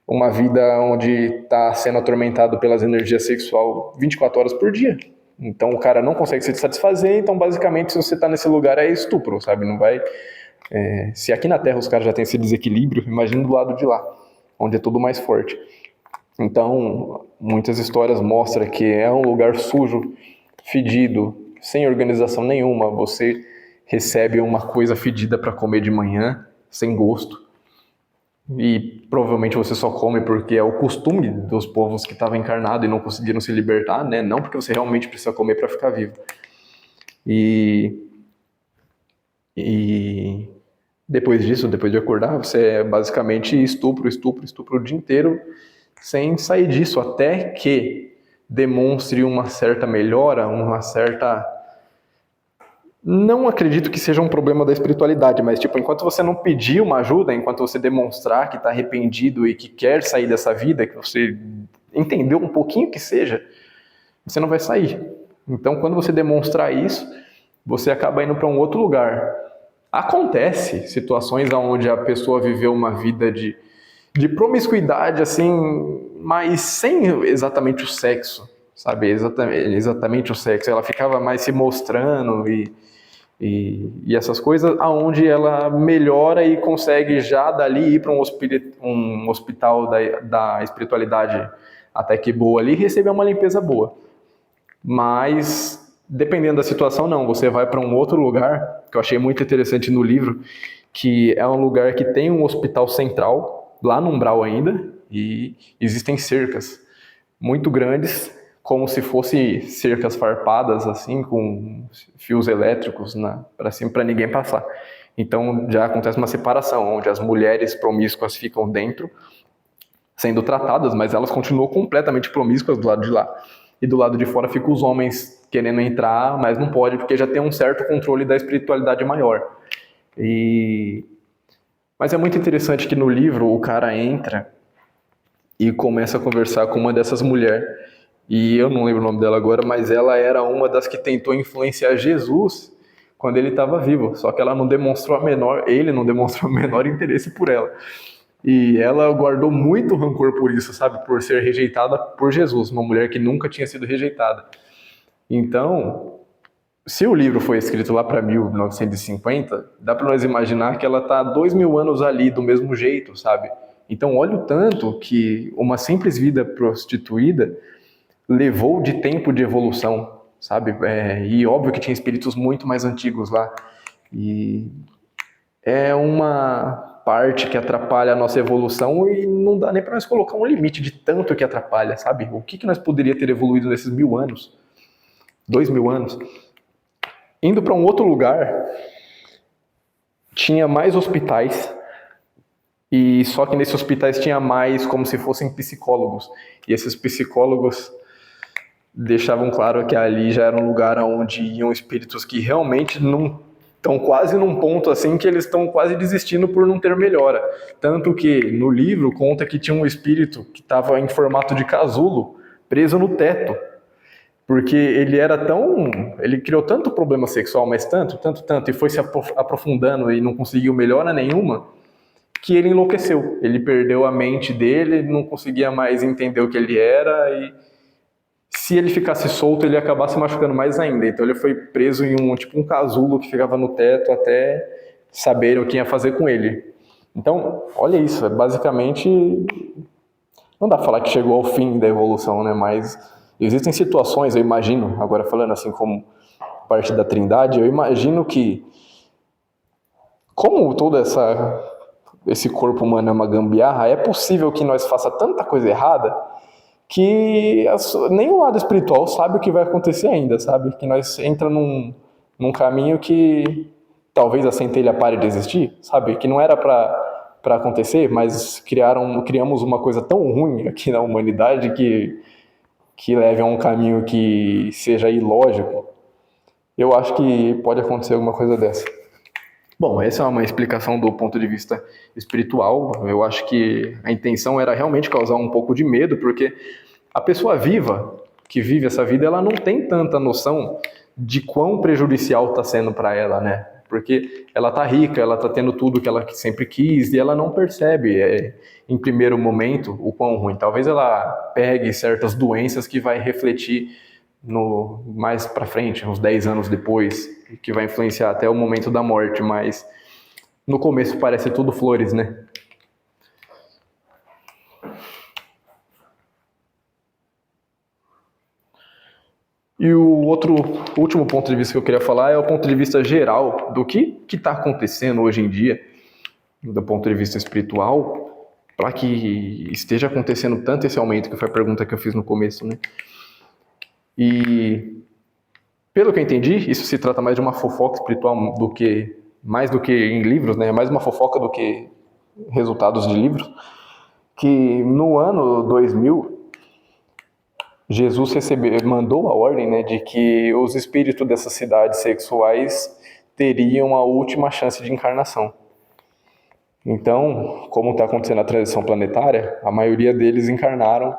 uma vida onde está sendo atormentado pelas energias sexuais 24 horas por dia. Então o cara não consegue se satisfazer, então basicamente se você está nesse lugar é estupro, sabe? Não vai... se aqui na Terra os caras já têm esse desequilíbrio, imagina do lado de lá, onde é tudo mais forte. Então, muitas histórias mostram que é um lugar sujo, fedido, sem organização nenhuma. Você recebe uma coisa fedida para comer de manhã, sem gosto. E provavelmente você só come porque é o costume dos povos que estavam encarnados e não conseguiram se libertar, né? Não porque você realmente precisa comer para ficar vivo. E E depois disso, depois de acordar, você é basicamente estupro o dia inteiro, sem sair disso, até que demonstre uma certa melhora, uma certa... Não acredito que seja um problema da espiritualidade, mas tipo, enquanto você não pedir uma ajuda, enquanto você demonstrar que está arrependido e que quer sair dessa vida, que você entendeu um pouquinho que seja, você não vai sair. Então, quando você demonstrar isso, você acaba indo para um outro lugar. Acontece situações onde a pessoa viveu uma vida de promiscuidade, assim, mas sem exatamente o sexo, sabe? Exatamente o sexo. Ela ficava mais se mostrando e essas coisas, aonde ela melhora e consegue já dali ir para um hospital da espiritualidade até que boa ali e receber uma limpeza boa. Mas, dependendo da situação, não. Você vai para um outro lugar, que eu achei muito interessante no livro, que é um lugar que tem um hospital central, lá no umbral ainda, e existem cercas muito grandes, como se fossem cercas farpadas, assim, com fios elétricos para cima, para ninguém passar. Então já acontece uma separação, onde as mulheres promíscuas ficam dentro, sendo tratadas, mas elas continuam completamente promíscuas do lado de lá. E do lado de fora ficam os homens querendo entrar, mas não pode, porque já tem um certo controle da espiritualidade maior. Mas é muito interessante que no livro o cara entra e começa a conversar com uma dessas mulheres. E eu não lembro o nome dela agora, mas ela era uma das que tentou influenciar Jesus quando ele estava vivo. Só que ela não demonstrou ele não demonstrou o menor interesse por ela. E ela guardou muito rancor por isso, sabe? Por ser rejeitada por Jesus, uma mulher que nunca tinha sido rejeitada. Então, se o livro foi escrito lá para 1950, dá para nós imaginar que ela está 2000 anos ali do mesmo jeito, sabe? Então, olha o tanto que uma simples vida prostituída levou de tempo de evolução, sabe? E óbvio que tinha espíritos muito mais antigos lá. E é uma parte que atrapalha a nossa evolução e não dá nem para nós colocar um limite de tanto que atrapalha, sabe? O que nós poderia ter evoluído nesses 1000 anos? 2000 anos? Indo para um outro lugar, tinha mais hospitais, e só que nesses hospitais tinha mais como se fossem psicólogos. E esses psicólogos deixavam claro que ali já era um lugar onde iam espíritos que realmente não estão quase num ponto assim que eles estão quase desistindo por não ter melhora. Tanto que no livro conta que tinha um espírito que estava em formato de casulo, preso no teto. Porque ele criou tanto problema sexual, mas tanto, e foi se aprofundando e não conseguiu melhora nenhuma, que ele enlouqueceu. Ele perdeu a mente dele, não conseguia mais entender o que ele era e se ele ficasse solto, ele ia acabar se machucando mais ainda. Então ele foi preso em um casulo que ficava no teto até saberem o que ia fazer com ele. Então, olha isso, basicamente, não dá pra falar que chegou ao fim da evolução, né? Mas existem situações, eu imagino, agora falando assim como parte da Trindade, eu imagino que, como todo esse corpo humano é uma gambiarra, é possível que nós faça tanta coisa errada que nem o lado espiritual sabe o que vai acontecer ainda, sabe? Que nós entra num caminho que talvez a centelha pare de existir, sabe? Que não era para acontecer, mas criamos uma coisa tão ruim aqui na humanidade que leve a um caminho que seja ilógico. Eu acho que pode acontecer alguma coisa dessa. Bom, essa é uma explicação do ponto de vista espiritual. Eu acho que a intenção era realmente causar um pouco de medo, porque a pessoa viva, que vive essa vida, ela não tem tanta noção de quão prejudicial está sendo para ela, né? Porque ela está rica, ela está tendo tudo que ela sempre quis e ela não percebe, em primeiro momento, o quão ruim. Talvez ela pegue certas doenças que vai refletir mais para frente, uns 10 anos depois, que vai influenciar até o momento da morte, mas no começo parece tudo flores, né? E o último ponto de vista que eu queria falar é o ponto de vista geral do que está acontecendo hoje em dia, do ponto de vista espiritual, para que esteja acontecendo tanto esse aumento, que foi a pergunta que eu fiz no começo, né? E, pelo que eu entendi, isso se trata mais de uma fofoca espiritual do que mais do que em livros, né? Mais uma fofoca do que resultados de livros, que no ano 2000, Jesus mandou a ordem, né, de que os espíritos dessas cidades sexuais teriam a última chance de encarnação. Então, como está acontecendo a transição planetária, a maioria deles encarnaram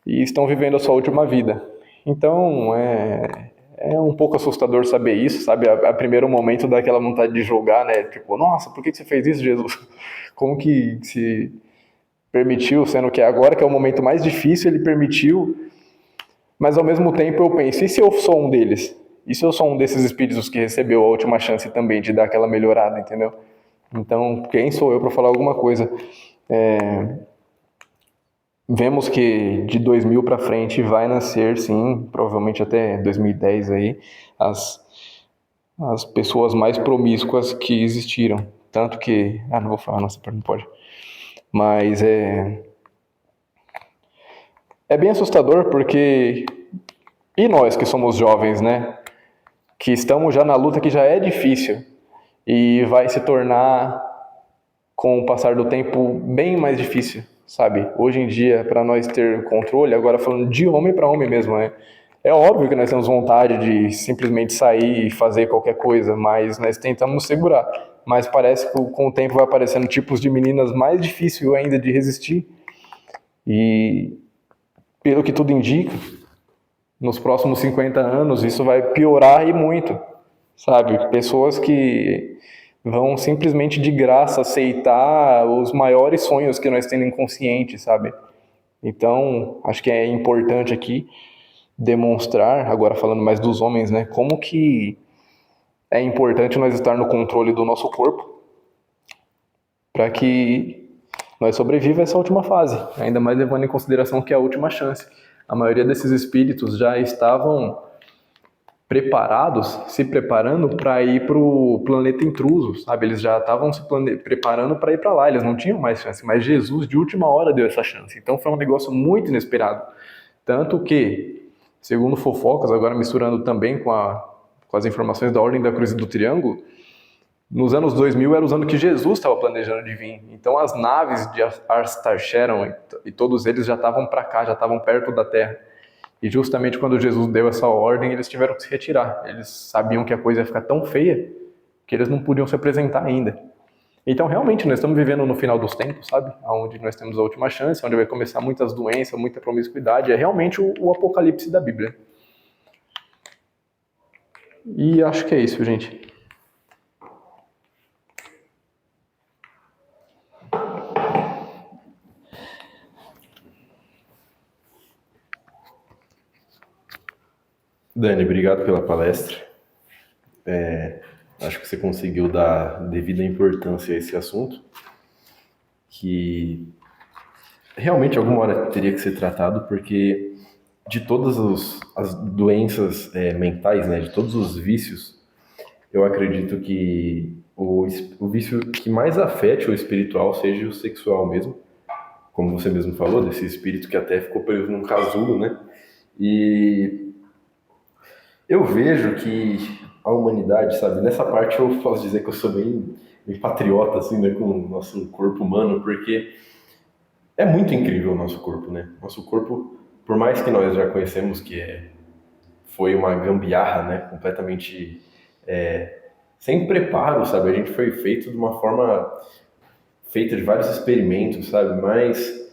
e estão vivendo a sua última vida. Então, é um pouco assustador saber isso, sabe? A primeiro momento dá aquela vontade de jogar, né? Tipo, nossa, por que você fez isso, Jesus? Como que se permitiu, sendo que agora que é o momento mais difícil, ele permitiu. Mas ao mesmo tempo eu penso, e se eu sou um deles? E se eu sou um desses espíritos que recebeu a última chance também de dar aquela melhorada, entendeu? Então, quem sou eu para falar alguma coisa? Vemos que de 2000 para frente vai nascer, sim, provavelmente até 2010 aí, as pessoas mais promíscuas que existiram. Tanto que... não vou falar, nossa, não pode. Mas é bem assustador porque... E nós que somos jovens, né? Que estamos já na luta que já é difícil e vai se tornar, com o passar do tempo, bem mais difícil, sabe? Hoje em dia, para nós ter controle, agora falando de homem para homem mesmo, é óbvio que nós temos vontade de simplesmente sair e fazer qualquer coisa, mas nós tentamos segurar. Mas parece que com o tempo vai aparecendo tipos de meninas mais difíceis ainda de resistir. E, pelo que tudo indica, nos próximos 50 anos isso vai piorar e muito, sabe? Pessoas que vão simplesmente de graça aceitar os maiores sonhos que nós temos inconsciente, sabe? Então, acho que é importante aqui demonstrar, agora falando mais dos homens, né? Como que é importante nós estar no controle do nosso corpo para que nós sobreviva a essa última fase, ainda mais levando em consideração que é a última chance. A maioria desses espíritos já estavam preparados, se preparando para ir para o planeta intruso, sabe? Eles já estavam se preparando para ir para lá, eles não tinham mais chance, mas Jesus de última hora deu essa chance. Então foi um negócio muito inesperado. Tanto que, segundo fofocas, agora misturando também com as informações da Ordem da Cruz e do Triângulo, nos anos 2000 era os anos que Jesus estava planejando de vir. Então as naves de Arstar-Sharon e todos eles já estavam para cá, já estavam perto da Terra. E justamente quando Jesus deu essa ordem, eles tiveram que se retirar. Eles sabiam que a coisa ia ficar tão feia que eles não podiam se apresentar ainda. Então realmente nós estamos vivendo no final dos tempos, sabe? Onde nós temos a última chance, onde vai começar muitas doenças, muita promiscuidade. É realmente o apocalipse da Bíblia. E acho que é isso, gente. Dani, obrigado pela palestra. Acho que você conseguiu dar devida importância a esse assunto, que realmente alguma hora teria que ser tratado, porque de todas as doenças mentais, né, de todos os vícios, eu acredito que o vício que mais afete o espiritual seja o sexual mesmo, como você mesmo falou, desse espírito que até ficou preso num casulo, né? E eu vejo que a humanidade, sabe, nessa parte eu posso dizer que eu sou bem patriota, assim, né, com o nosso corpo humano, porque é muito incrível o nosso corpo, né? Nosso corpo, por mais que nós já conhecemos que foi uma gambiarra, né, completamente sem preparo, sabe? A gente foi feito de uma forma feita de vários experimentos, sabe? Mas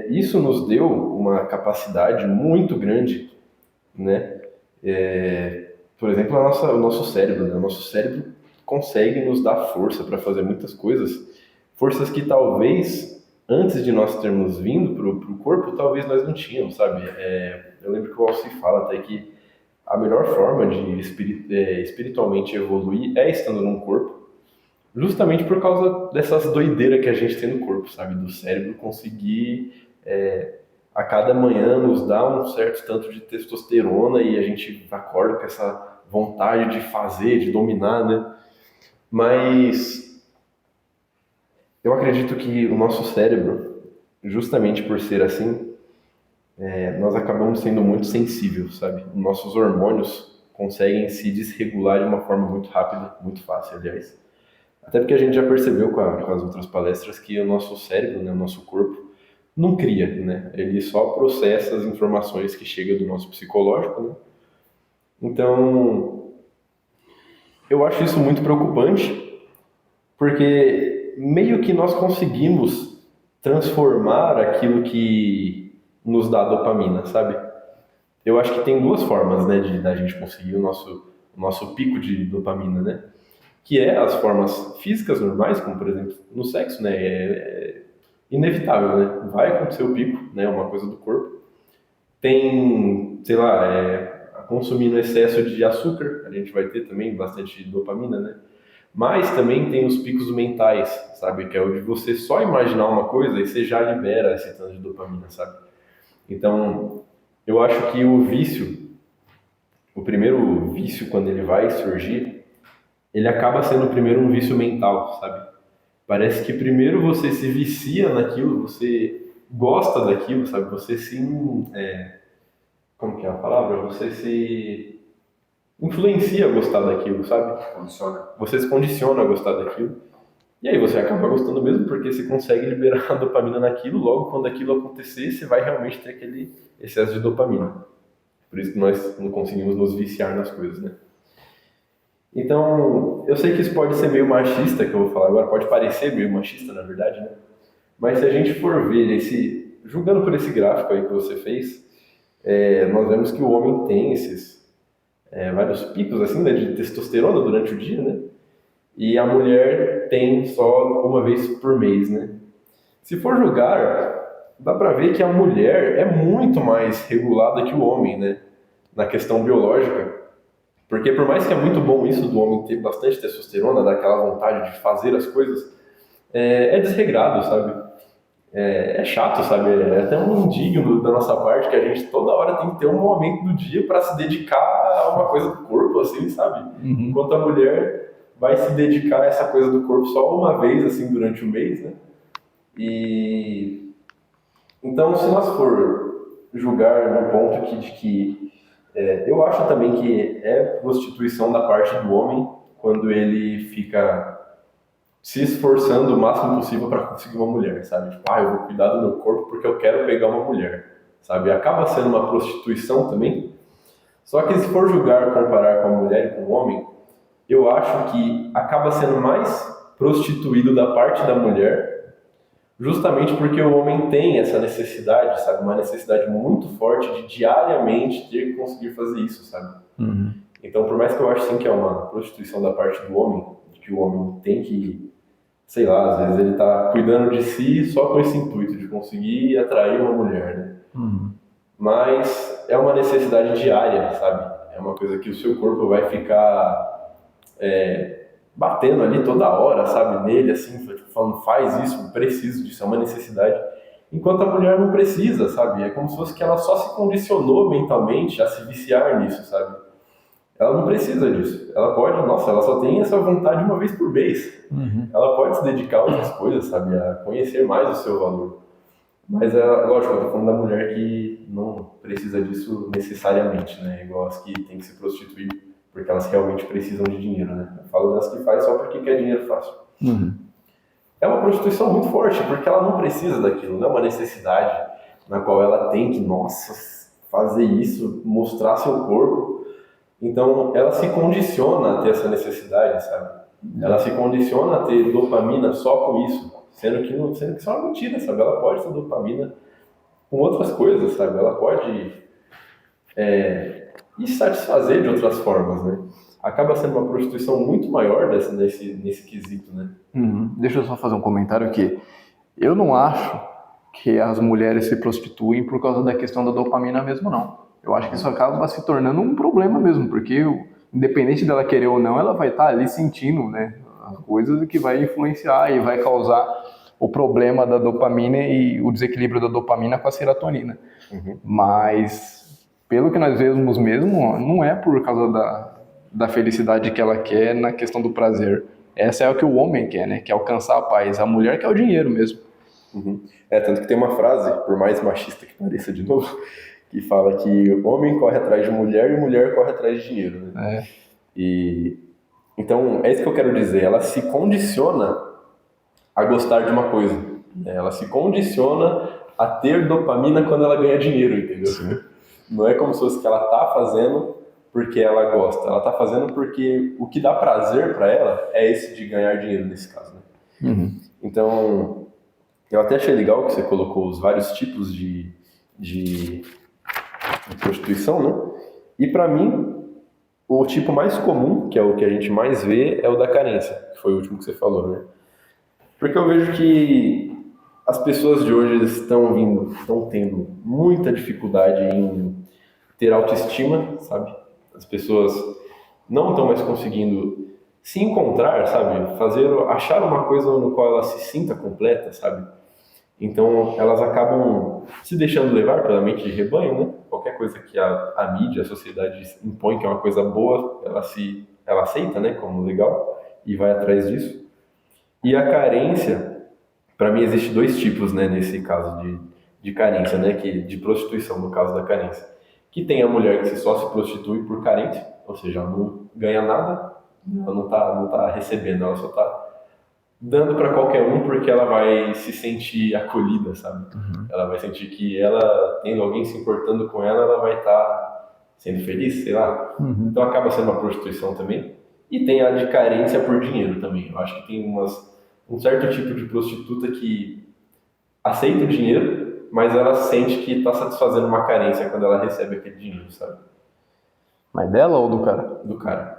isso nos deu uma capacidade muito grande, né? Por exemplo, o nosso cérebro, né? O nosso cérebro consegue nos dar força para fazer muitas coisas, forças que talvez antes de nós termos vindo para o corpo, talvez nós não tínhamos, sabe? Eu lembro que o Alci fala até que a melhor forma de espiritualmente evoluir é estando num corpo, justamente por causa dessas doideiras que a gente tem no corpo, sabe? Do cérebro conseguir a cada manhã nos dá um certo tanto de testosterona e a gente acorda com essa vontade de fazer, de dominar, né? Mas eu acredito que o nosso cérebro, justamente por ser assim, nós acabamos sendo muito sensíveis, sabe? Nossos hormônios conseguem se desregular de uma forma muito rápida, muito fácil, aliás. Até porque a gente já percebeu com as outras palestras que o nosso cérebro, né, o nosso corpo, não cria, né? Ele só processa as informações que chegam do nosso psicológico, né? Então, eu acho isso muito preocupante, porque meio que nós conseguimos transformar aquilo que nos dá dopamina, sabe? Eu acho que tem duas formas, né, da gente conseguir o nosso pico de dopamina, né? Que é as formas físicas normais, como por exemplo no sexo, né? É inevitável, né? Vai acontecer o pico, né? É uma coisa do corpo. Tem, sei lá, consumindo excesso de açúcar, a gente vai ter também bastante dopamina, né? Mas também tem os picos mentais, sabe? Que é o de você só imaginar uma coisa e você já libera esse tanto de dopamina, sabe? Então, eu acho que o primeiro vício, quando ele vai surgir, ele acaba sendo primeiro um vício mental, sabe? Parece que primeiro você se vicia naquilo, você gosta daquilo, sabe? Você se... como que é a palavra? Você se influencia a gostar daquilo, sabe? Funciona. Você se condiciona a gostar daquilo. E aí você acaba gostando mesmo porque você consegue liberar a dopamina naquilo, logo quando aquilo acontecer, você vai realmente ter aquele excesso de dopamina. Por isso que nós não conseguimos nos viciar nas coisas, né? Então, eu sei que isso pode ser meio machista, que eu vou falar agora, pode parecer meio machista, na verdade, né? Mas se a gente for ver julgando por esse gráfico aí que você fez, nós vemos que o homem tem esses vários picos, assim, né, de testosterona durante o dia, né? E a mulher tem só uma vez por mês, né? Se for julgar, dá pra ver que a mulher é muito mais regulada que o homem, né? Na questão biológica. Porque por mais que é muito bom isso do homem ter bastante testosterona, dar aquela vontade de fazer as coisas, é desregrado, sabe? É chato, sabe? É até um indigno da nossa parte que a gente toda hora tem que ter um momento do dia para se dedicar a uma coisa do corpo, assim, sabe? Uhum. Enquanto a mulher vai se dedicar a essa coisa do corpo só uma vez, assim, durante o mês, né? E... Então, se nós for julgar no ponto de que eu acho também que é prostituição da parte do homem quando ele fica se esforçando o máximo possível para conseguir uma mulher, sabe? Tipo, eu vou cuidar do meu corpo porque eu quero pegar uma mulher, sabe? Acaba sendo uma prostituição também. Só que se for julgar, comparar com a mulher e com o homem, eu acho que acaba sendo mais prostituído da parte da mulher, justamente porque o homem tem essa necessidade, sabe? Uma necessidade muito forte de diariamente ter que conseguir fazer isso, sabe? Uhum. Então, por mais que eu ache sim que é uma prostituição da parte do homem, de que o homem tem que, sei lá, às vezes ele tá cuidando de si só com esse intuito de conseguir atrair uma mulher, né? Uhum. Mas é uma necessidade diária, sabe? É uma coisa que o seu corpo vai ficar batendo ali toda hora, sabe? Nele, assim, falando, faz isso, preciso disso, é uma necessidade. Enquanto a mulher não precisa, sabe? É como se fosse que ela só se condicionou mentalmente a se viciar nisso, sabe? Ela não precisa disso. Ela pode, ela só tem essa vontade uma vez por mês. Uhum. Ela pode se dedicar a outras coisas, sabe? A conhecer mais o seu valor. Mas lógico, eu tô falando da mulher que não precisa disso necessariamente, né? Igual as que tem que se prostituir porque elas realmente precisam de dinheiro, né? Eu falo das que faz só porque quer dinheiro fácil. Uhum. É uma prostituição muito forte, porque ela não precisa daquilo, não é uma necessidade na qual ela tem que, fazer isso, mostrar seu corpo. Então, ela se condiciona a ter essa necessidade, sabe? Ela se condiciona a ter dopamina só com isso, sendo que isso é uma mentira, sabe? Ela pode ter dopamina com outras coisas, sabe? Ela pode e satisfazer de outras formas, né? Acaba sendo uma prostituição muito maior nesse quesito, né? Uhum. Deixa eu só fazer um comentário aqui. Eu não acho que as mulheres se prostituem por causa da questão da dopamina mesmo, não. Eu acho que isso acaba se tornando um problema mesmo, porque independente dela querer ou não, ela vai estar ali sentindo, né, as coisas que vai influenciar e vai causar o problema da dopamina e o desequilíbrio da dopamina com a serotonina. Uhum. Mas, pelo que nós vemos mesmo, não é por causa da felicidade que ela quer na questão do prazer. Essa é o que o homem quer, né? Que é alcançar a paz. A mulher quer o dinheiro mesmo. Uhum. Tanto que tem uma frase, por mais machista que pareça de novo, que fala que o homem corre atrás de mulher e mulher corre atrás de dinheiro, né? É. E então é isso que eu quero dizer. Ela se condiciona a gostar de uma coisa, né? Ela se condiciona a ter dopamina quando ela ganha dinheiro, entendeu? Sim. Não é como se fosse que ela tá fazendo porque ela gosta. Ela tá fazendo porque o que dá prazer para ela é esse de ganhar dinheiro nesse caso, né? Uhum. Então, eu até achei legal que você colocou os vários tipos de prostituição, né? E para mim, o tipo mais comum, que é o que a gente mais vê, é o da carência, que foi o último que você falou, né? Porque eu vejo que as pessoas de hoje estão tendo muita dificuldade em ter autoestima, sabe? As pessoas não estão mais conseguindo se encontrar, sabe? Achar uma coisa no qual ela se sinta completa, sabe? Então elas acabam se deixando levar pela mente de rebanho, né? Qualquer coisa que a mídia, a sociedade impõe que é uma coisa boa, ela aceita, né? Como legal e vai atrás disso. E a carência, para mim, existe dois tipos, né, nesse caso de carência, né, de prostituição, no caso da carência. Que tem a mulher que só se prostitui por carência, ou seja, ela não ganha nada, ela não tá recebendo, ela só tá dando para qualquer um porque ela vai se sentir acolhida, sabe? Ela vai sentir que ela, tendo alguém se importando com ela, ela vai estar sendo feliz, sei lá. Então acaba sendo uma prostituição também. E tem a de carência por dinheiro também. Eu acho que tem um certo tipo de prostituta que aceita o dinheiro, mas ela sente que está satisfazendo uma carência quando ela recebe aquele dinheiro, sabe? Mas dela ou do cara? Do cara.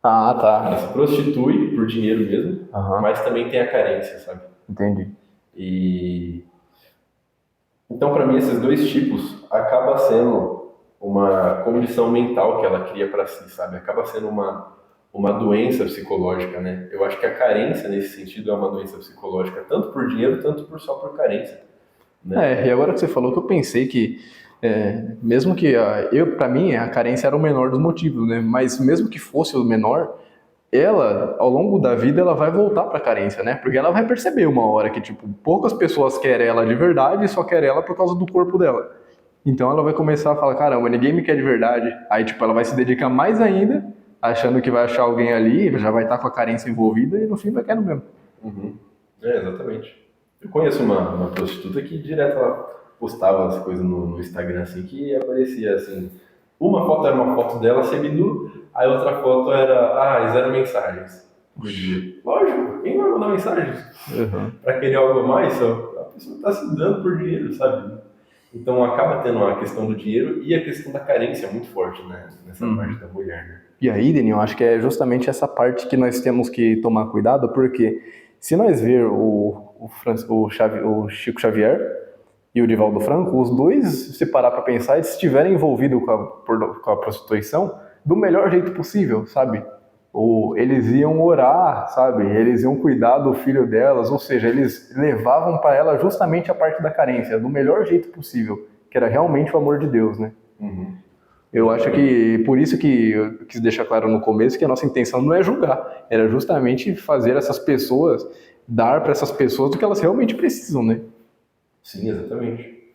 Ah, Ela tá. se prostitui por dinheiro mesmo, Aham. mas também tem a carência, sabe? Entendi. E então, para mim, esses dois tipos acaba sendo uma condição mental que ela cria para si, sabe? Acaba sendo uma doença psicológica, né? Eu acho que a carência, nesse sentido, é uma doença psicológica, tanto por dinheiro, tanto só por carência, né? E agora que você falou que eu pensei que, mesmo que, pra mim, a carência era o menor dos motivos, né? Mas mesmo que fosse o menor, ela, ao longo da vida, ela vai voltar pra carência, né? Porque ela vai perceber uma hora que, tipo, poucas pessoas querem ela de verdade e só querem ela por causa do corpo dela. Então ela vai começar a falar, caramba, ninguém me quer de verdade. Aí, tipo, ela vai se dedicar mais ainda, achando que vai achar alguém ali, já vai estar com a carência envolvida e no fim vai querer mesmo. Uhum. Exatamente. Eu conheço uma prostituta que direto ela postava as coisas no Instagram, assim, que aparecia, assim, uma foto era uma foto dela seminu, aí outra foto era, 0 mensagens por dia. Lógico, quem vai mandar mensagens pra querer algo a mais? A pessoa tá se dando por dinheiro, sabe? Então acaba tendo a questão do dinheiro e a questão da carência muito forte, né? Nessa parte da mulher, né? E aí, Deninho, eu acho que é justamente essa parte que nós temos que tomar cuidado, porque se nós ver o Chico Xavier e o Divaldo Franco, os dois, se parar para pensar, eles estiverem envolvidos com a prostituição do melhor jeito possível, sabe? Ou eles iam orar, sabe? Eles iam cuidar do filho delas, ou seja, eles levavam para ela justamente a parte da carência, do melhor jeito possível, que era realmente o amor de Deus, né? Eu acho que por isso que eu quis deixar claro no começo que a nossa intenção não é julgar, era justamente fazer essas pessoas, dar para essas pessoas o que elas realmente precisam, né? Sim, exatamente.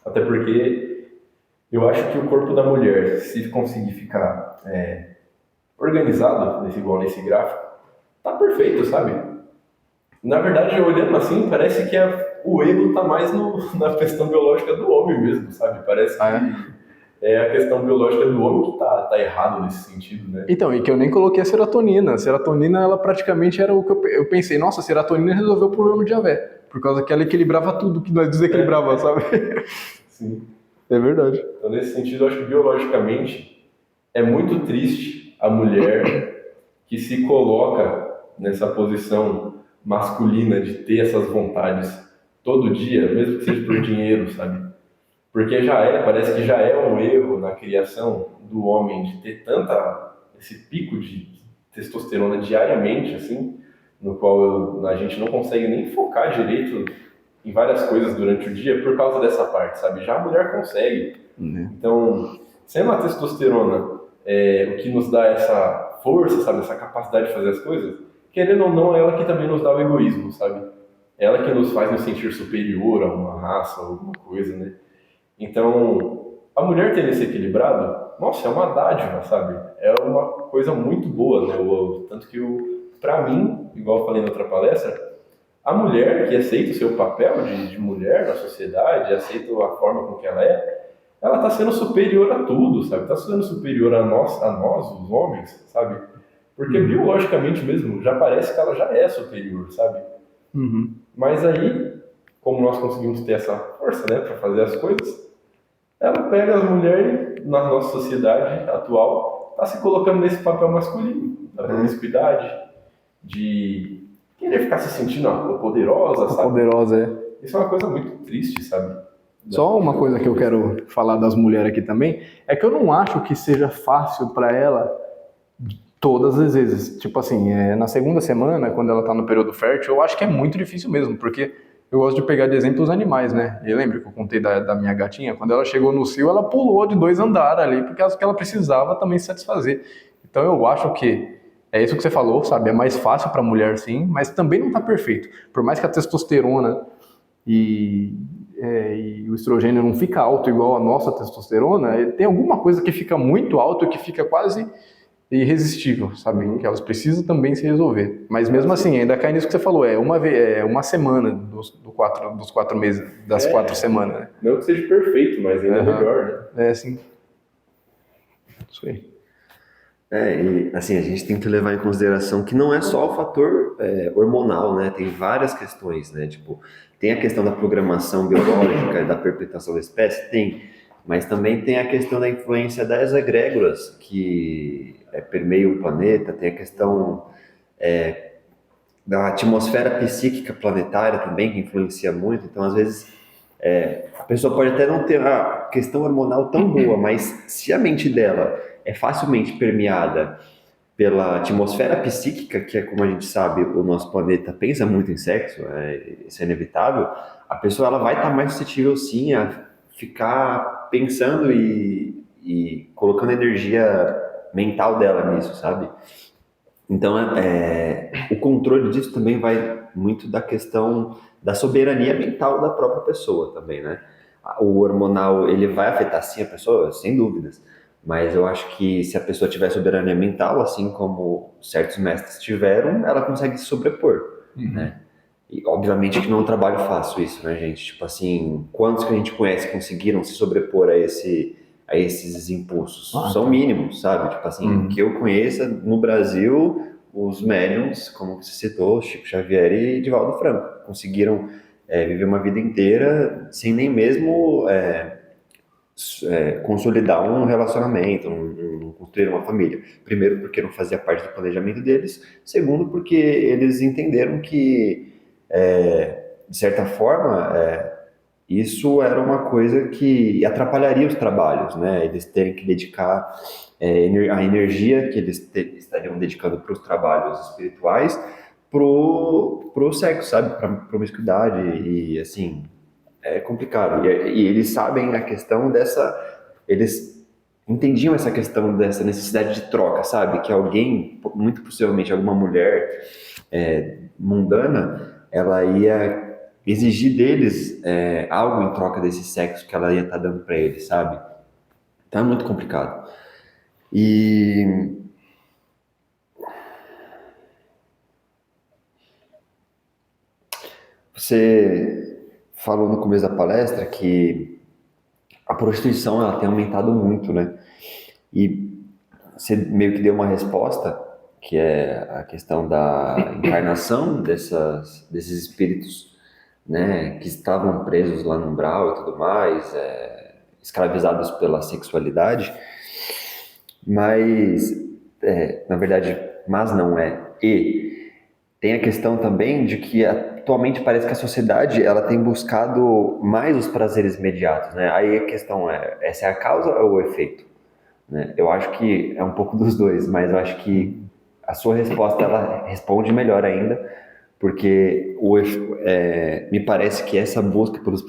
Até porque eu acho que o corpo da mulher, se conseguir ficar organizado, igual nesse gráfico, tá perfeito, sabe? Na verdade, olhando assim, parece que o erro tá mais na questão biológica do homem mesmo, sabe? Parece que é a questão biológica do homem que tá errado nesse sentido, né? Então, e que eu nem coloquei a serotonina. A serotonina, ela praticamente era o que eu pensei, nossa, a serotonina resolveu o problema de Javé, por causa que ela equilibrava tudo que nós desequilibrava, sabe? Sim. É verdade. Então, nesse sentido, eu acho que biologicamente é muito triste a mulher que se coloca nessa posição masculina de ter essas vontades todo dia, mesmo que seja por dinheiro, sabe? Porque parece que já é um erro na criação do homem de ter esse pico de testosterona diariamente, assim, no qual a gente não consegue nem focar direito em várias coisas durante o dia por causa dessa parte, sabe? Já a mulher consegue. Então, sendo a testosterona o que nos dá essa força, sabe? Essa capacidade de fazer as coisas, querendo ou não, é ela que também nos dá o egoísmo, sabe? É ela que nos faz nos sentir superior a uma raça ou alguma coisa, né? Então, a mulher tendo esse equilibrado, nossa, é uma dádiva, sabe? É uma coisa muito boa, né? Tanto que, pra mim, igual eu falei na outra palestra, a mulher que aceita o seu papel de mulher na sociedade, aceita a forma com que ela está sendo superior a tudo, sabe? Está sendo superior a nós, os homens, sabe? Porque biologicamente mesmo, já parece que ela já é superior, sabe? Mas aí, como nós conseguimos ter essa força, né, para fazer as coisas, ela pega as mulheres na nossa sociedade atual, está se colocando nesse papel masculino, da promiscuidade, de querer ficar se sentindo poderosa, sabe? Poderosa, Isso é uma coisa muito triste, sabe? Só uma coisa que eu quero falar das mulheres aqui também, é que eu não acho que seja fácil para ela todas as vezes. Tipo assim, na segunda semana, quando ela tá no período fértil, eu acho que é muito difícil mesmo, porque eu gosto de pegar de exemplo os animais, né? E lembra que eu contei da minha gatinha? Quando ela chegou no cio, ela pulou de 2 andares ali, porque ela precisava também se satisfazer. Então eu acho que é isso que você falou, sabe? É mais fácil para a mulher, sim, mas também não tá perfeito. Por mais que a testosterona e o estrogênio não fica alto igual a nossa testosterona, tem alguma coisa que fica muito alto e que fica quase irresistível, sabe? Que elas precisam também se resolver. Mas mesmo assim, ainda cai nisso que você falou, uma semana dos 4 meses, das 4 semanas, né? Não que seja perfeito, mas ainda é melhor, né? É assim. Isso aí. E assim, a gente tem que levar em consideração que não é só o fator hormonal, né? Tem várias questões, né? Tipo, tem a questão da programação biológica, da perpetuação da espécie, tem, mas também tem a questão da influência das egrégoras que permeiam o planeta, tem a questão da atmosfera psíquica planetária também, que influencia muito, então às vezes a pessoa pode até não ter a questão hormonal tão boa, mas se a mente dela é facilmente permeada pela atmosfera psíquica, que é como a gente sabe, o nosso planeta pensa muito em sexo, isso é inevitável, a pessoa ela vai estar mais suscetível sim a ficar pensando e colocando energia mental dela nisso, sabe? Então, o controle disso também vai muito da questão da soberania mental da própria pessoa também, né? O hormonal, ele vai afetar sim a pessoa, sem dúvidas, mas eu acho que se a pessoa tiver soberania mental, assim como certos mestres tiveram, ela consegue se sobrepor, né? E obviamente que não é um trabalho fácil isso, né, gente? Tipo assim, quantos que a gente conhece conseguiram se sobrepor a esses impulsos? São mínimos, sabe? Tipo assim, que eu conheça no Brasil, os médiums, como você citou, Chico Xavier e Divaldo Franco, conseguiram viver uma vida inteira sem nem mesmo consolidar um relacionamento, não construir uma família. Primeiro, porque não fazia parte do planejamento deles. Segundo, porque eles entenderam que, de certa forma, isso era uma coisa que atrapalharia os trabalhos, né? Eles terem que dedicar a energia que eles estariam dedicando para os trabalhos espirituais pro sexo, sabe? Para promiscuidade e, assim, é complicado. E eles sabem a questão eles entendiam essa questão dessa necessidade de troca, sabe? Que alguém, muito possivelmente alguma mulher mundana, ela ia exigir deles algo em troca desse sexo que ela ia estar dando para eles, sabe? Então é muito complicado. E você falou no começo da palestra que a prostituição ela tem aumentado muito, né? E você meio que deu uma resposta, que é a questão da encarnação desses espíritos, né, que estavam presos lá no umbral e tudo mais, escravizados pela sexualidade, mas, na verdade, mas não é. E tem a questão também de que atualmente parece que a sociedade ela tem buscado mais os prazeres imediatos, né? Aí a questão essa é a causa ou o efeito? Né? Eu acho que é um pouco dos dois, mas eu acho que a sua resposta ela responde melhor ainda, porque me parece que essa busca pelos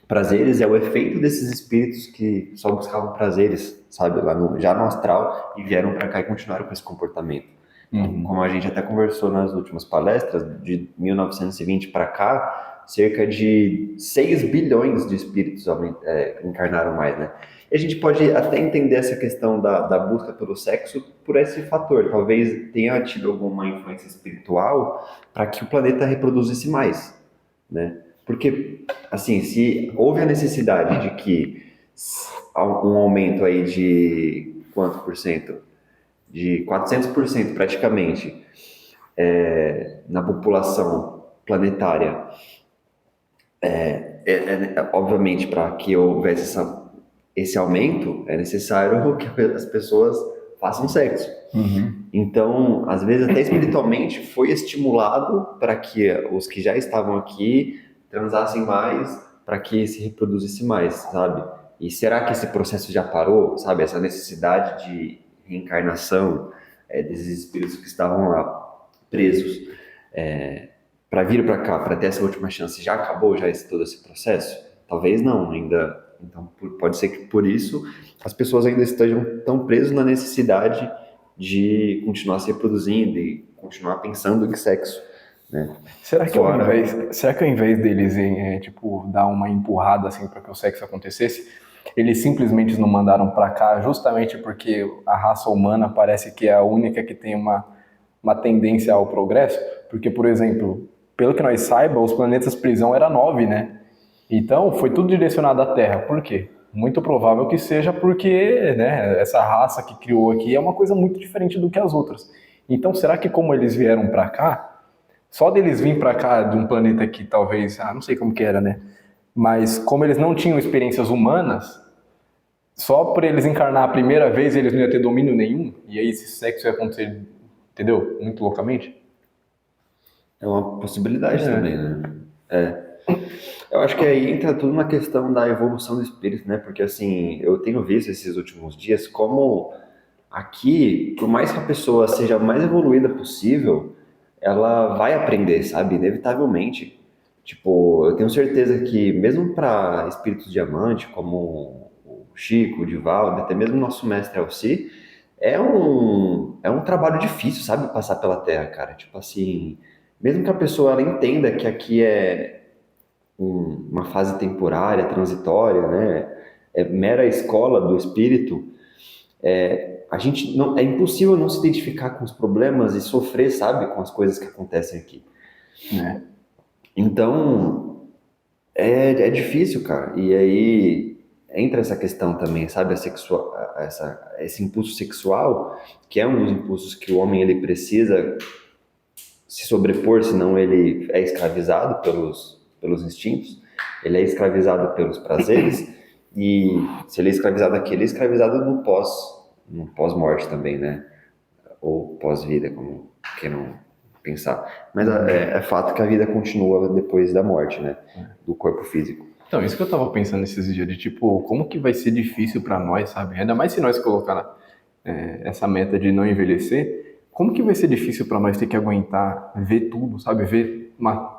prazeres é o efeito desses espíritos que só buscavam prazeres, sabe, já no astral e vieram para cá e continuaram com esse comportamento. Como a gente até conversou nas últimas palestras, de 1920 para cá, cerca de 6 bilhões de espíritos encarnaram mais, né? E a gente pode até entender essa questão da busca pelo sexo por esse fator. Talvez tenha tido alguma influência espiritual para que o planeta reproduzisse mais, né? Porque, assim, se houve a necessidade de que um aumento aí de quanto por cento? De 400% praticamente na população planetária, obviamente, para que houvesse esse aumento, é necessário que as pessoas façam sexo. Então, às vezes, até espiritualmente, foi estimulado para que os que já estavam aqui transassem mais, para que se reproduzisse mais, sabe? E será que esse processo já parou, sabe? Essa necessidade de reencarnação desses espíritos que estavam lá presos para vir para cá, para ter essa última chance, já acabou todo esse processo? Talvez não, ainda. Então, pode ser que por isso as pessoas ainda estejam tão presas na necessidade de continuar se reproduzindo e continuar pensando em sexo, né? Será que ao invés deles tipo, dar uma empurrada assim para que o sexo acontecesse, eles simplesmente não mandaram para cá justamente porque a raça humana parece que é a única que tem uma tendência ao progresso? Porque, por exemplo, pelo que nós saiba, os planetas prisão era 9, né? Então, foi tudo direcionado à Terra. Por quê? Muito provável que seja porque, né, essa raça que criou aqui é uma coisa muito diferente do que as outras. Então, será que como eles vieram para cá, só deles virem para cá de um planeta que talvez, não sei como que era, né? Mas como eles não tinham experiências humanas, só por eles encarnar a primeira vez eles não iam ter domínio nenhum, e aí esse sexo ia acontecer, entendeu? Muito loucamente. É uma possibilidade também, né? Eu acho que aí entra tudo na questão da evolução do espírito, né? Porque, assim, eu tenho visto esses últimos dias como aqui, por mais que a pessoa seja a mais evoluída possível, ela vai aprender, sabe? Inevitavelmente. Tipo, eu tenho certeza que mesmo para espíritos diamante, como o Chico, o Divaldo, até mesmo o nosso mestre Alci, é um trabalho difícil, sabe? Passar pela Terra, cara. Tipo assim, mesmo que a pessoa ela entenda que aqui é uma fase temporária, transitória, né? É mera escola do espírito. A gente não, é impossível não se identificar com os problemas e sofrer, sabe, com as coisas que acontecem aqui. Né? Então, é difícil, cara. E aí entra essa questão também, sabe, esse impulso sexual, que é um dos impulsos que o homem ele precisa se sobrepor, senão ele é escravizado pelos instintos, ele é escravizado pelos prazeres, e se ele é escravizado aqui, ele é escravizado no pós-morte também, né? Ou pós-vida, como queiram pensar. Mas é fato que a vida continua depois da morte, né? Do corpo físico. Então, isso que eu tava pensando esses dias, de tipo, como que vai ser difícil para nós, sabe? Ainda mais se nós colocar essa meta de não envelhecer, como que vai ser difícil para nós ter que aguentar ver tudo, sabe? Ver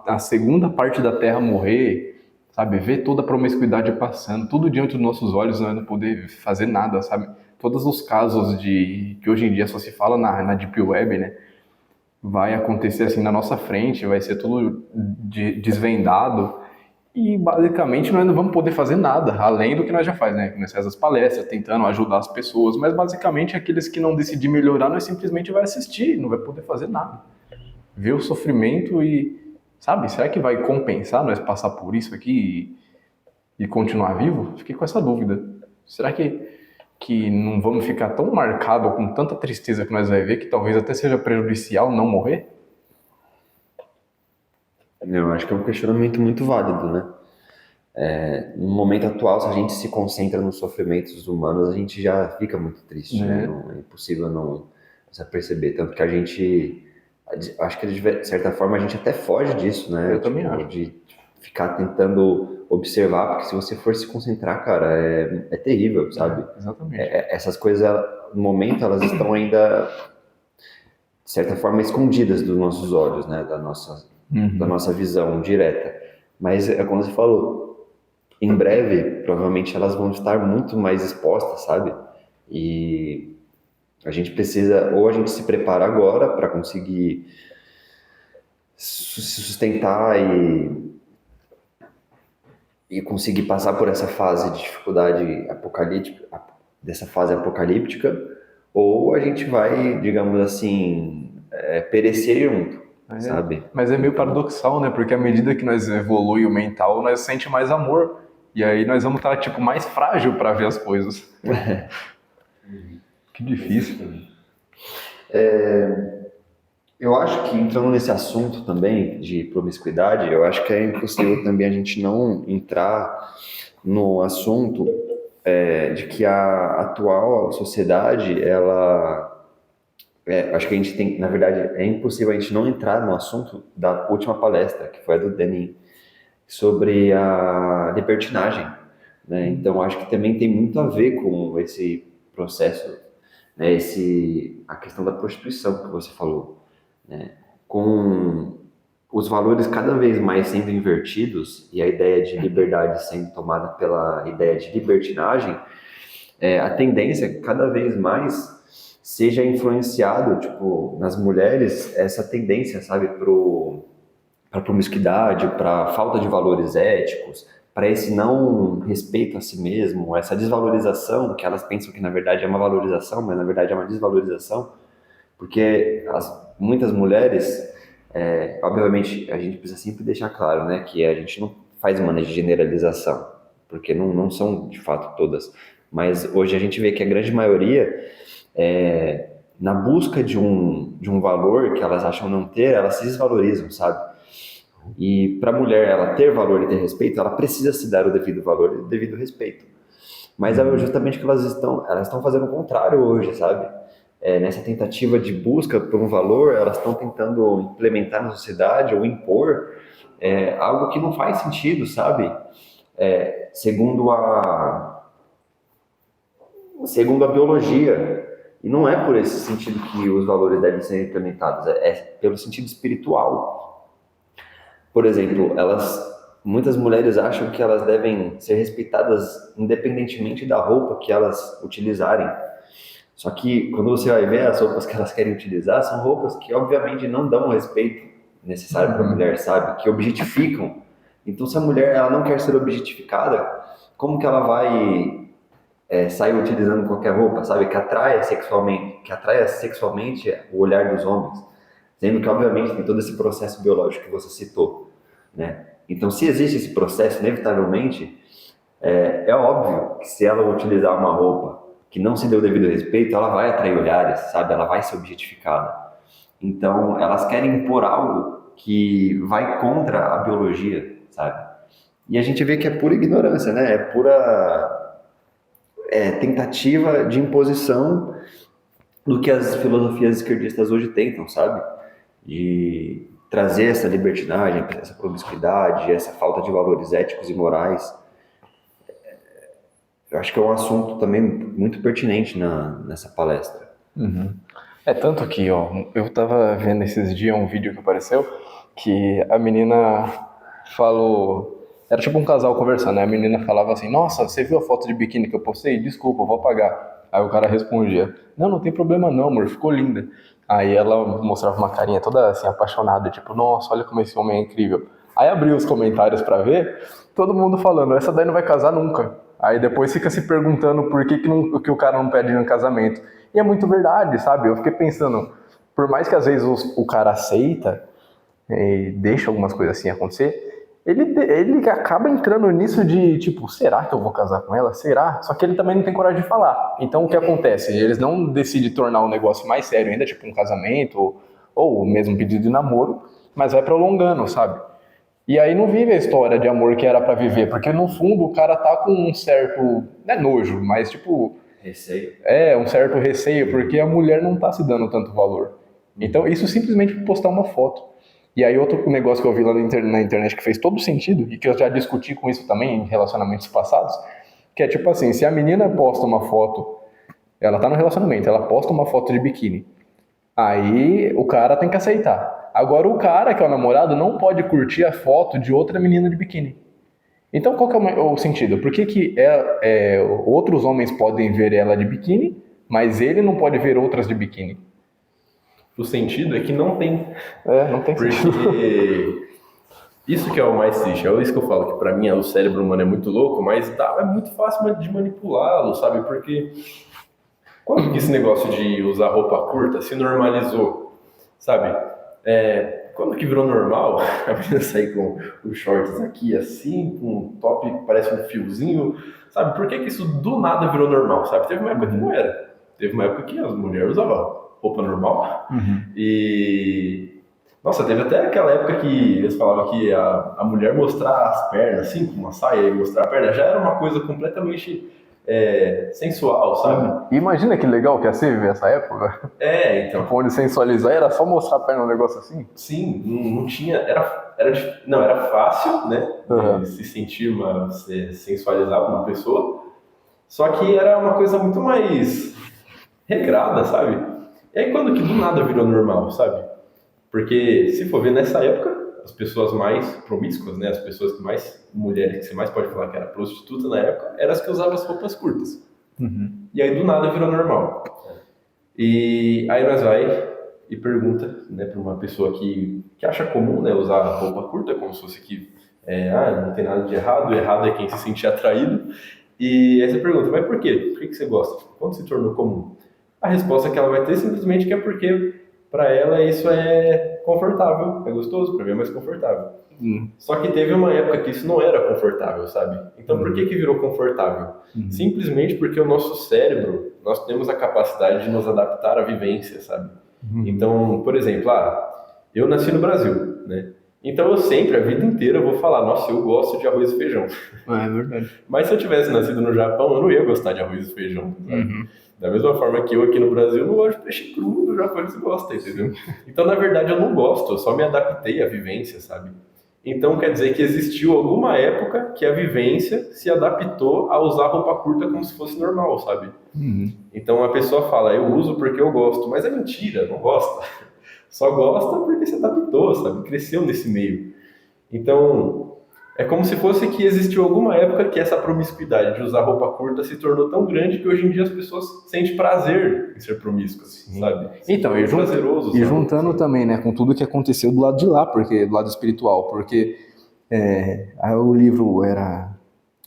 a segunda parte da Terra morrer, sabe? Ver toda a promiscuidade passando, tudo diante dos nossos olhos, não poder fazer nada, sabe? Todos os casos que hoje em dia só se fala na Deep Web, né? Vai acontecer assim na nossa frente, vai ser tudo desvendado. E basicamente nós não vamos poder fazer nada, além do que nós já faz, né? Nós fazemos as palestras, tentando ajudar as pessoas, mas basicamente aqueles que não decidirem melhorar, nós simplesmente vai assistir, não vai poder fazer nada. Ver o sofrimento e, sabe, será que vai compensar nós passar por isso aqui e continuar vivo? Fiquei com essa dúvida. Será que não vamos ficar tão marcados com tanta tristeza que nós vai ver que talvez até seja prejudicial não morrer? Eu acho que é um questionamento muito válido, né? No momento atual, se a gente se concentra nos sofrimentos humanos, a gente já fica muito triste, né? É impossível não se perceber. Tanto que acho que de certa forma a gente até foge disso, né? Eu também acho. De ficar tentando observar, porque se você for se concentrar, cara, é terrível, sabe? Exatamente. Essas coisas, no momento, elas estão ainda, de certa forma, escondidas dos nossos olhos, né? Da nossa visão direta. Mas é como você falou, em breve, provavelmente elas vão estar muito mais expostas, sabe? E a gente precisa, ou a gente se prepara agora para conseguir se sustentar e e conseguir passar por essa fase de dificuldade apocalíptica, dessa fase apocalíptica, ou a gente vai, digamos assim, perecer junto, sabe? Mas é meio paradoxal, né? Porque à medida que nós evolui o mental, nós sente mais amor. E aí nós vamos estar, tipo, mais frágil para ver as coisas. Que difícil. Eu acho que entrando nesse assunto também de promiscuidade, eu acho que é impossível também a gente não entrar no assunto de que a atual sociedade, acho que a gente tem, na verdade, é impossível a gente não entrar no assunto da última palestra, que foi a do Denim, sobre a libertinagem, né? Então, acho que também tem muito a ver com esse processo, né? A questão da prostituição que você falou, né? Com os valores cada vez mais sendo invertidos e a ideia de liberdade sendo tomada pela ideia de libertinagem, a tendência é que cada vez mais seja influenciado, tipo, nas mulheres, essa tendência, sabe, para promiscuidade, para falta de valores éticos, para esse não respeito a si mesmo, essa desvalorização, que elas pensam que na verdade é uma valorização, mas na verdade é uma desvalorização, porque muitas mulheres, obviamente, a gente precisa sempre deixar claro, né, que a gente não faz uma generalização, porque não são de fato todas, mas hoje a gente vê que a grande maioria, na busca de um valor que elas acham não ter, elas se desvalorizam, sabe? E para a mulher ela ter valor e ter respeito, ela precisa se dar o devido valor e o devido respeito. Mas é justamente que elas estão fazendo o contrário hoje, sabe? Nessa tentativa de busca por um valor, elas estão tentando implementar na sociedade ou impor algo que não faz sentido, sabe? Segundo a biologia. E não é por esse sentido que os valores devem ser implementados, é pelo sentido espiritual. Por exemplo, muitas mulheres acham que elas devem ser respeitadas independentemente da roupa que elas utilizarem. Só que quando você vai ver as roupas que elas querem utilizar, são roupas que obviamente não dão o respeito necessário para a mulher, sabe? Que objetificam. Então, se a mulher ela não quer ser objetificada, como que ela vai sair utilizando qualquer roupa, sabe? Que atraia sexualmente o olhar dos homens. Sendo que, obviamente, tem todo esse processo biológico que você citou, né? Então, se existe esse processo, inevitavelmente, é óbvio que se ela utilizar uma roupa que não se deu o devido respeito, ela vai atrair olhares, sabe? Ela vai ser objetificada. Então, elas querem impor algo que vai contra a biologia, sabe? E a gente vê que é pura ignorância, né? É pura tentativa de imposição do que as filosofias esquerdistas hoje tentam, sabe? De trazer essa libertinagem, essa promiscuidade, essa falta de valores éticos e morais. Eu acho que é um assunto também muito pertinente nessa palestra. Uhum. Tanto que, ó, eu tava vendo esses dias um vídeo que apareceu que a menina falou... Era tipo um casal conversando, né? A menina falava assim, nossa, você viu a foto de biquíni que eu postei? Desculpa, eu vou apagar. Aí o cara respondia, não tem problema não, amor, ficou linda. Aí ela mostrava uma carinha toda assim, apaixonada, tipo, nossa, olha como esse homem é incrível. Aí abriu os comentários pra ver, todo mundo falando, essa daí não vai casar nunca. Aí depois fica se perguntando por que o cara não pede um casamento. E é muito verdade, sabe? Eu fiquei pensando, por mais que às vezes o cara aceita e deixa algumas coisas assim acontecer, ele acaba entrando nisso de, tipo, será que eu vou casar com ela? Será? Só que ele também não tem coragem de falar. Então, o que acontece? Eles não decidem tornar o negócio mais sério ainda, tipo um casamento, ou mesmo um pedido de namoro, mas vai prolongando, sabe? E aí não vive a história de amor que era pra viver, porque no fundo o cara tá com um certo, não é nojo, mas tipo... Receio. Um certo receio, porque a mulher não tá se dando tanto valor. Então, isso simplesmente por postar uma foto. E aí outro negócio que eu vi lá na internet que fez todo sentido, e que eu já discuti com isso também em relacionamentos passados, que é tipo assim, se a menina posta uma foto, ela tá no relacionamento, ela posta uma foto de biquíni, aí o cara tem que aceitar. Agora o cara, que é o namorado, não pode curtir a foto de outra menina de biquíni. Então qual que é o sentido? Por que outros homens podem ver ela de biquíni, mas ele não pode ver outras de biquíni? O sentido é que não tem. Não tem sentido. Porque Isso que é o mais triste, é isso que eu falo, que pra mim o cérebro humano é muito louco, mas é muito fácil de manipulá-lo, sabe? Porque quando que esse negócio de usar roupa curta se normalizou, sabe? Quando que virou normal a menina sair com os shorts aqui assim, com um top que parece um fiozinho, sabe? Por que que isso do nada virou normal, sabe? Teve uma época que não era. Teve uma época que as mulheres usavam roupa normal e... Nossa, teve até aquela época que eles falavam que a mulher mostrar as pernas, assim, com uma saia e mostrar a perna, já era uma coisa completamente sensual, sabe? Imagina que legal que ia ser viver essa época. Então. Onde sensualizar era só mostrar a perna um negócio assim. Sim, não tinha. Era fácil, né? Se sentir se sensualizar uma pessoa. Só que era uma coisa muito mais regrada, sabe? E aí quando que do nada virou normal, sabe? Porque, se for ver nessa época, as pessoas mais promíscuas, né, as pessoas que mais, mulheres que você mais pode falar que era prostituta na época, eram as que usavam as roupas curtas. E aí do nada virou normal. E aí nós vai e pergunta, né, para uma pessoa que acha comum, né, usar roupa curta, como se fosse que não tem nada de errado, o errado é quem se sentir atraído. E aí você pergunta, mas por quê? Por que você gosta? Quando se tornou comum? A resposta que ela vai ter simplesmente que é porque para ela isso é confortável, é gostoso, para mim é mais confortável. Só que teve uma época que isso não era confortável, sabe? Então por que virou confortável? Simplesmente porque o nosso cérebro, nós temos a capacidade de nos adaptar à vivência, sabe? Então, por exemplo, eu nasci no Brasil, né? Então eu sempre, a vida inteira, vou falar, nossa, eu gosto de arroz e feijão. É verdade. Mas se eu tivesse nascido no Japão, eu não ia gostar de arroz e feijão, sabe? Da mesma forma que eu aqui no Brasil não gosto de peixe cru, no Japão eles gostam, entendeu? Então, na verdade, eu não gosto, eu só me adaptei à vivência, sabe? Então, quer dizer que existiu alguma época que a vivência se adaptou a usar roupa curta como se fosse normal, sabe? Então, a pessoa fala, eu uso porque eu gosto, mas é mentira, não gosta. Só gosta porque se adaptou, sabe? Cresceu nesse meio. Então... é como se fosse que existiu alguma época que essa promiscuidade de usar roupa curta se tornou tão grande que hoje em dia as pessoas sentem prazer em ser promíscuas, sabe? Então, e juntando também, né, com tudo que aconteceu do lado de lá, porque do lado espiritual, porque o livro era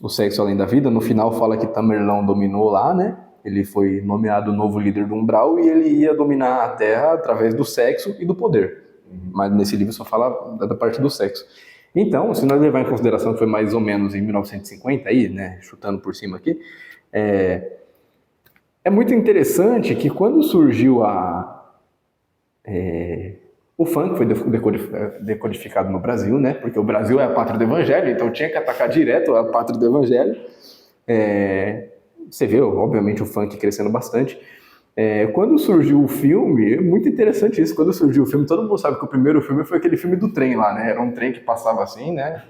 O Sexo Além da Vida, no final fala que Tamerlão dominou lá, né? Ele foi nomeado novo líder do Umbral e ele ia dominar a Terra através do sexo e do poder. Mas nesse livro só fala da parte do sexo. Então, se nós levar em consideração que foi mais ou menos em 1950, aí, né, chutando por cima aqui, é muito interessante que quando surgiu o funk foi decodificado no Brasil, né, porque o Brasil é a pátria do evangelho, então tinha que atacar direto a pátria do evangelho. Você vê, obviamente, o funk crescendo bastante. Quando surgiu o filme, é muito interessante isso, quando surgiu o filme, todo mundo sabe que o primeiro filme foi aquele filme do trem lá, né, era um trem que passava assim, né,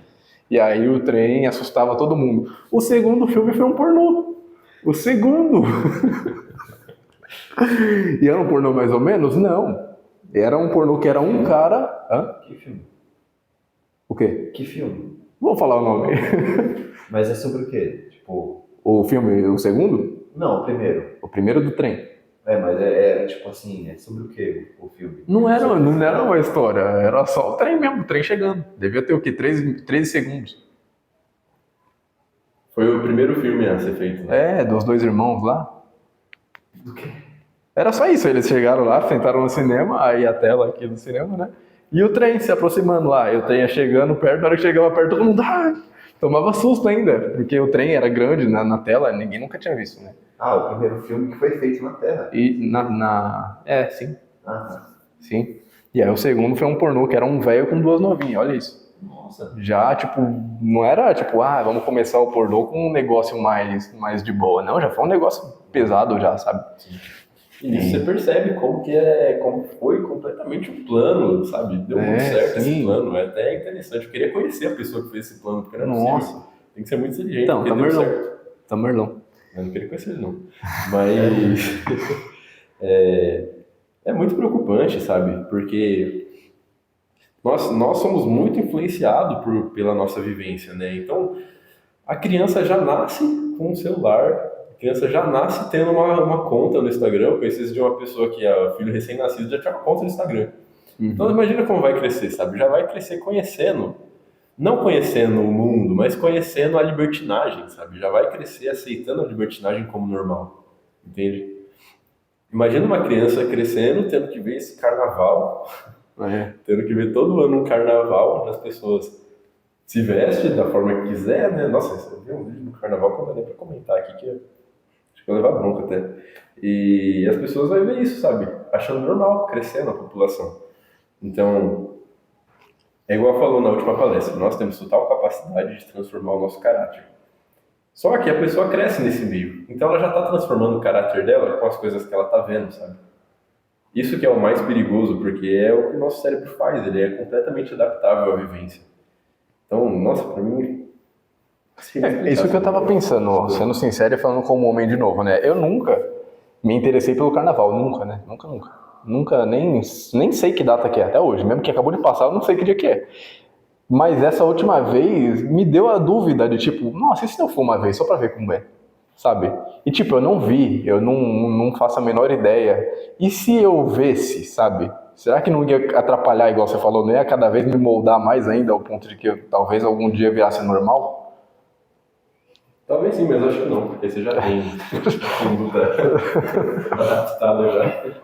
e aí o trem assustava todo mundo. O segundo filme foi um pornô, o segundo. E era um pornô mais ou menos? Não, era um pornô que era um cara... Hã? Que filme? O quê? Que filme? Vou falar o nome. Mas é sobre o quê? Tipo... O filme, o segundo? Não, o primeiro. O primeiro do trem. Mas tipo assim, é sobre o quê o filme? Não era uma história, era só o trem mesmo, o trem chegando. Devia ter o quê? 13 segundos. Foi o primeiro filme a ser feito, né? Dos dois irmãos lá. Do quê? Era só isso, eles chegaram lá, sentaram no cinema, aí a tela aqui do cinema, né? E o trem se aproximando lá, e o trem ia chegando perto, na hora que chegava perto, todo mundo tomava susto ainda, porque o trem era grande na tela, ninguém nunca tinha visto, né? O primeiro filme que foi feito na Terra. E sim. Tá. Sim. E aí o segundo foi um pornô, que era um velho com duas novinhas, olha isso. Nossa. Já, tipo, não era tipo, vamos começar o pornô com um negócio mais de boa, não, já foi um negócio pesado já, sabe? Sim. E nisso você percebe como foi completamente um plano, sabe? Deu muito certo esse plano, é até interessante. Eu queria conhecer a pessoa que fez esse plano, porque não é possível. Tem que ser muito inteligente. Então, Tamerlão. Eu não queria conhecer ele, não. Mas é muito preocupante, sabe? Porque nós somos muito influenciados pela nossa vivência, né? Então, a criança já nasce com um celular, a criança já nasce tendo uma conta no Instagram. Eu conheci de uma pessoa que é filho recém-nascido, já tinha uma conta no Instagram. Então, imagina como vai crescer, sabe? Já vai crescer conhecendo não conhecendo o mundo, mas conhecendo a libertinagem, sabe? Já vai crescer aceitando a libertinagem como normal, entende? Imagina uma criança crescendo, tendo que ver esse carnaval, tendo que ver todo ano um carnaval onde as pessoas se vestem da forma que quiser, né? Nossa, eu vi um vídeo do carnaval que eu não dei pra comentar aqui, que acho que eu vou levar bronca até. E as pessoas vão ver isso, sabe? Achando normal, crescendo a população. Então, é igual falou na última palestra, nós temos total capacidade de transformar o nosso caráter. Só que a pessoa cresce nesse meio, então ela já está transformando o caráter dela com as coisas que ela está vendo, sabe? Isso que é o mais perigoso, porque é o que o nosso cérebro faz, ele é completamente adaptável à vivência. Então, nossa, pra mim... Isso que eu tava pensando, sendo sincero e falando como homem de novo, né? Eu nunca me interessei pelo carnaval, nunca, né? Nunca. Nunca, nem sei que data que é até hoje, mesmo que acabou de passar, eu não sei que dia que é. Mas essa última vez me deu a dúvida de tipo, nossa, e se eu for uma vez só pra ver como é, sabe? E tipo, eu não vi, eu não faço a menor ideia. E se eu visse, sabe? Será que não ia atrapalhar, igual você falou, não ia cada vez me moldar mais ainda ao ponto de que eu, talvez algum dia virasse normal? Talvez sim, mas acho que não, porque você já tem conduta adaptada já.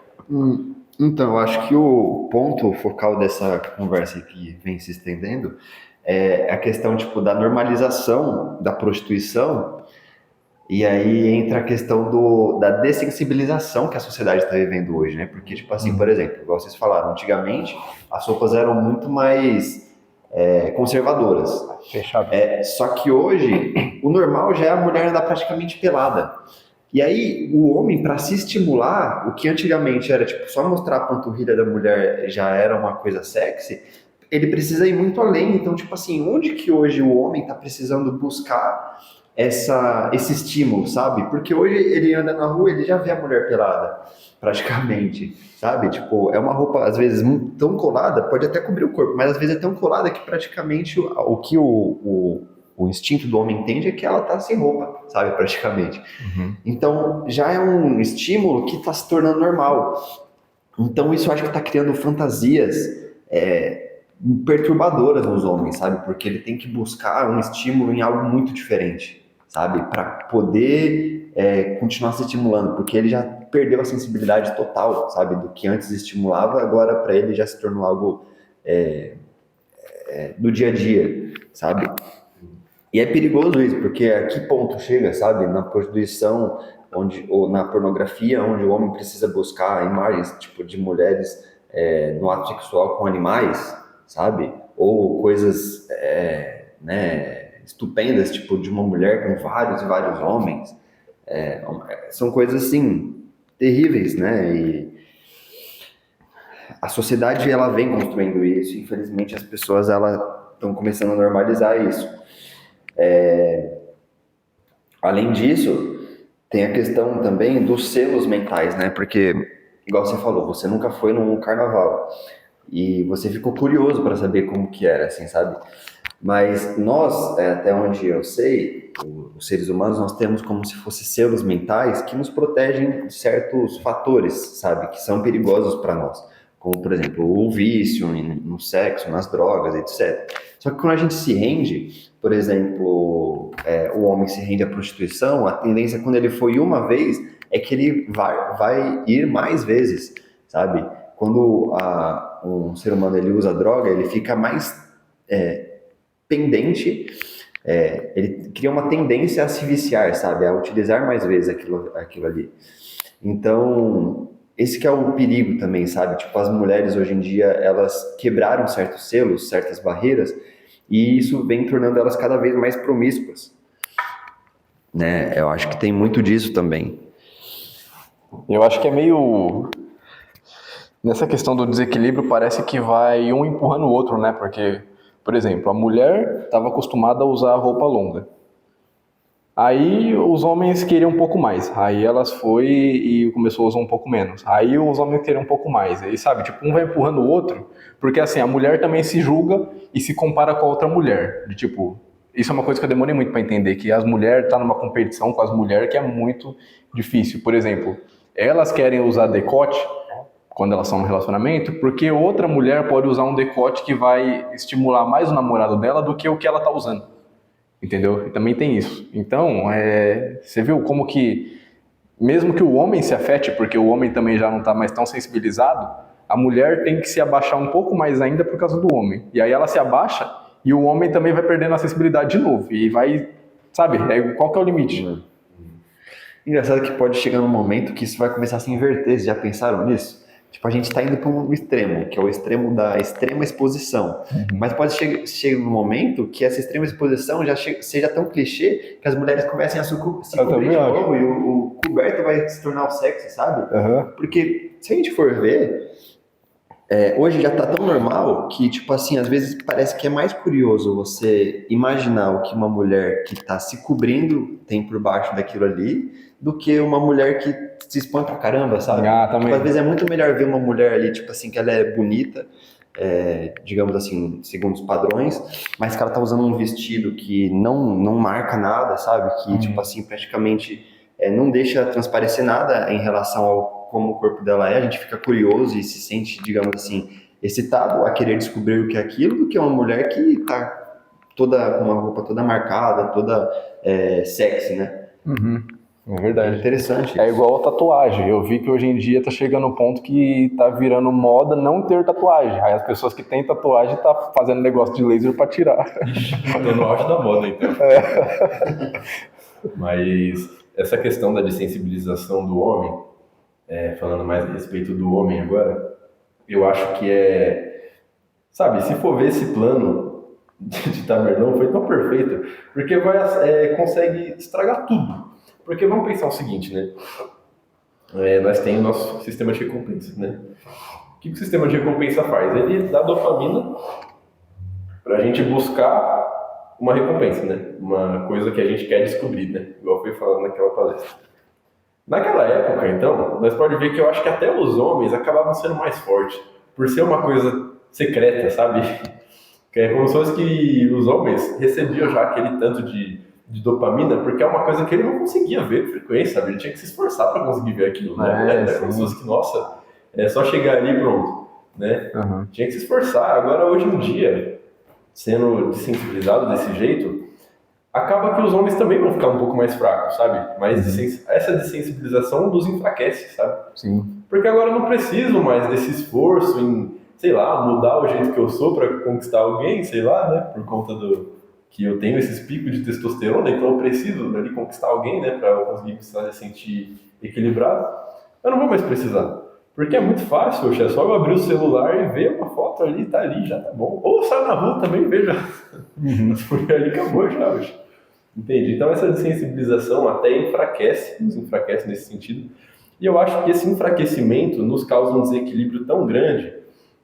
Então, eu acho que o ponto focal dessa conversa que vem se estendendo é a questão tipo, da normalização da prostituição, e aí entra a questão da dessensibilização que a sociedade está vivendo hoje, né? Porque, tipo assim, por exemplo, igual vocês falaram, antigamente as roupas eram muito mais conservadoras. Fechado. Só que hoje o normal já é a mulher andar praticamente pelada. E aí, o homem, para se estimular, o que antigamente era tipo só mostrar a panturrilha da mulher já era uma coisa sexy, ele precisa ir muito além. Então, tipo assim, onde que hoje o homem está precisando buscar esse estímulo, sabe? Porque hoje ele anda na rua, ele já vê a mulher pelada, praticamente, sabe? Tipo, é uma roupa, às vezes, tão colada, pode até cobrir o corpo, mas às vezes é tão colada que praticamente o que o instinto do homem entende é que ela tá sem roupa, sabe, praticamente. Então, já é um estímulo que está se tornando normal. Então, isso eu acho que está criando fantasias perturbadoras nos homens, sabe? Porque ele tem que buscar um estímulo em algo muito diferente, sabe? Para poder continuar se estimulando, porque ele já perdeu a sensibilidade total, sabe? Do que antes estimulava, agora para ele já se tornou algo do dia a dia, sabe? E é perigoso isso, porque a que ponto chega, sabe? Na prostituição, ou na pornografia, onde o homem precisa buscar imagens tipo de mulheres no ato sexual com animais, sabe? Ou coisas estupendas, tipo de uma mulher com vários e vários homens. São coisas assim terríveis, né? E a sociedade ela vem construindo isso. Infelizmente as pessoas estão começando a normalizar isso. Além disso, tem a questão também dos selos mentais, né? Porque, igual você falou, você nunca foi num carnaval e você ficou curioso para saber como que era, assim, sabe? Mas nós, até onde eu sei, os seres humanos, nós temos como se fossem selos mentais que nos protegem de certos fatores, sabe? Que são perigosos para nós. Como, por exemplo, o vício no sexo, nas drogas, etc. Só que quando a gente se rende, por exemplo, o homem se rende à prostituição, a tendência quando ele foi uma vez é que ele vai ir mais vezes, sabe? Quando um ser humano ele usa droga, ele fica mais pendente, ele cria uma tendência a se viciar, sabe? A utilizar mais vezes aquilo ali. Então, esse que é o perigo também, sabe? Tipo, as mulheres hoje em dia, elas quebraram certos selos, certas barreiras, e isso vem tornando elas cada vez mais promíscuas, né? Eu acho que tem muito disso também. Eu acho que é meio... Nessa questão do desequilíbrio, parece que vai um empurrando o outro, né? Porque, por exemplo, a mulher estava acostumada a usar roupa longa. Aí os homens queriam um pouco mais. Aí elas foi e começou a usar um pouco menos. Aí os homens queriam um pouco mais. Aí, sabe, tipo, um vai empurrando o outro. Porque, assim, a mulher também se julga e se compara com a outra mulher. De, tipo, isso é uma coisa que eu demorei muito para entender. Que as mulheres estão numa competição com as mulheres que é muito difícil. Por exemplo, elas querem usar decote quando elas estão no relacionamento, porque outra mulher pode usar um decote que vai estimular mais o namorado dela do que o que ela está usando. Entendeu? E também tem isso. Então, você viu como que, mesmo que o homem se afete, porque o homem também já não está mais tão sensibilizado, a mulher tem que se abaixar um pouco mais ainda por causa do homem. E aí ela se abaixa e o homem também vai perdendo a sensibilidade de novo. E vai, sabe, qual que é o limite? Engraçado que pode chegar num momento que isso vai começar a se inverter, vocês já pensaram nisso? Tipo, a gente tá indo para um extremo, que é o extremo da extrema exposição. Mas pode chegar num momento que essa extrema exposição já seja tão clichê que as mulheres comecem a se cobrir de novo e o coberto vai se tornar o sexy, sabe? Porque se a gente for ver, hoje já tá tão normal que, tipo assim, às vezes parece que é mais curioso você imaginar o que uma mulher que tá se cobrindo tem por baixo daquilo ali, do que uma mulher que se expõe pra caramba, sabe? Tipo, às vezes é muito melhor ver uma mulher ali, tipo assim, que ela é bonita, digamos assim, segundo os padrões, mas que ela tá usando um vestido que não marca nada, sabe? Que, tipo assim, praticamente não deixa transparecer nada em relação ao como o corpo dela é. A gente fica curioso e se sente, digamos assim, excitado a querer descobrir o que é aquilo, do que uma mulher que tá toda com uma roupa toda marcada, toda sexy, né? É verdade. É interessante. É igual a tatuagem. Eu vi que hoje em dia tá chegando um ponto que tá virando moda não ter tatuagem. Aí as pessoas que têm tatuagem tá fazendo negócio de laser pra tirar. Tô no auge da moda, então. Mas essa questão da dessensibilização do homem, falando mais a respeito do homem agora, eu acho que sabe, se for ver esse plano de Tamerlão, foi tão perfeito, porque consegue estragar tudo. Porque vamos pensar o seguinte, né? Nós temos o nosso sistema de recompensa, né? O que o sistema de recompensa faz? Ele dá dopamina pra gente buscar uma recompensa, né? Uma coisa que a gente quer descobrir, né? Igual foi falado naquela palestra. Naquela época, então, nós podemos ver que eu acho que até os homens acabavam sendo mais fortes, por ser uma coisa secreta, sabe? Que é como se fosse que os homens recebiam já aquele tanto de dopamina, porque é uma coisa que ele não conseguia ver com frequência, sabe? Ele tinha que se esforçar para conseguir ver aquilo, né? É como se fosse que, nossa, é só chegar ali e pronto, né? Tinha que se esforçar. Agora, hoje em dia, sendo desensibilizado desse jeito, acaba que os homens também vão ficar um pouco mais fracos, sabe? Mas essa dessensibilização nos enfraquece, sabe? Sim. Porque agora eu não preciso mais desse esforço em, sei lá, mudar o jeito que eu sou para conquistar alguém, sei lá, né? Por conta que eu tenho esses picos de testosterona, então eu preciso ali conquistar alguém, né, para eu conseguir me sentir equilibrado. Eu não vou mais precisar, porque é muito fácil, é só eu abrir o celular e ver uma foto ali, tá ali, já tá bom. Ou sair na rua também e veja, porque ali acabou já, hoje. Entende? Então essa desensibilização até nos enfraquece nesse sentido, e eu acho que esse enfraquecimento nos causa um desequilíbrio tão grande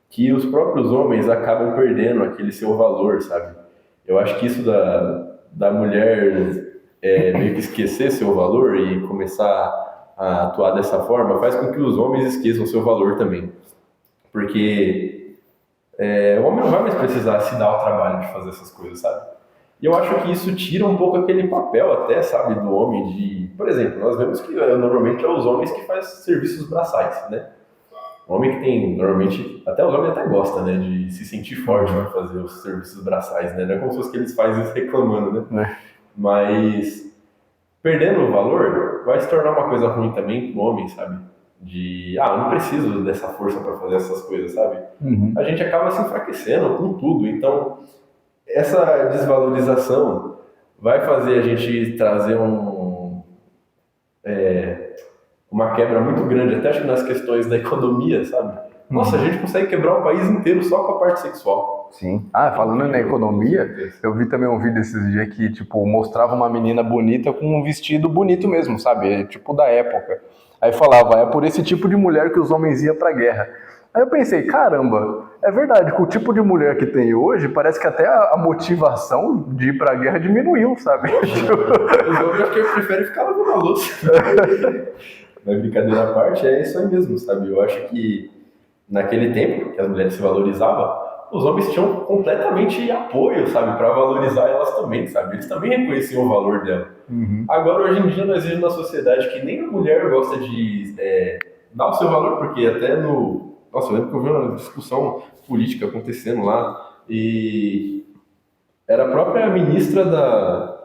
que os próprios homens acabam perdendo aquele seu valor, sabe? Eu acho que isso da mulher meio que esquecer seu valor e começar a atuar dessa forma faz com que os homens esqueçam seu valor também. Porque o homem não vai mais precisar se dar o trabalho de fazer essas coisas, sabe? E eu acho que isso tira um pouco aquele papel até, sabe, do homem de... Por exemplo, nós vemos que normalmente é os homens que fazem serviços braçais, né? O homem que tem, normalmente, até os homens até gostam, né, de se sentir forte para fazer os serviços braçais, né? Não é como se fosse que eles fazem isso reclamando, né? Mas, perdendo o valor, vai se tornar uma coisa ruim também pro homem, sabe? Eu não preciso dessa força para fazer essas coisas, sabe? A gente acaba se enfraquecendo com tudo. Então, essa desvalorização vai fazer a gente trazer uma quebra muito grande, até acho que nas questões da economia, sabe? Nossa, a gente consegue quebrar o país inteiro só com a parte sexual. Sim. Falando na economia, eu vi também um vídeo esses dias que, tipo, mostrava uma menina bonita com um vestido bonito mesmo, sabe? Tipo da época. Aí falava, é por esse tipo de mulher que os homens iam pra guerra. Aí eu pensei, caramba, é verdade, com o tipo de mulher que tem hoje, parece que até a motivação de ir pra guerra diminuiu, sabe? Os homens acho que preferem ficar lavando a louça. Mas brincadeira à parte, é isso aí mesmo, sabe? Eu acho que naquele tempo que as mulheres se valorizavam, os homens tinham completamente apoio, sabe? Pra valorizar elas também, sabe? Eles também reconheciam o valor dela. Agora, hoje em dia, nós vivemos numa sociedade que nem a mulher gosta de dá o seu valor, porque até no... Nossa, eu lembro que eu vi uma discussão política acontecendo lá, e era a própria ministra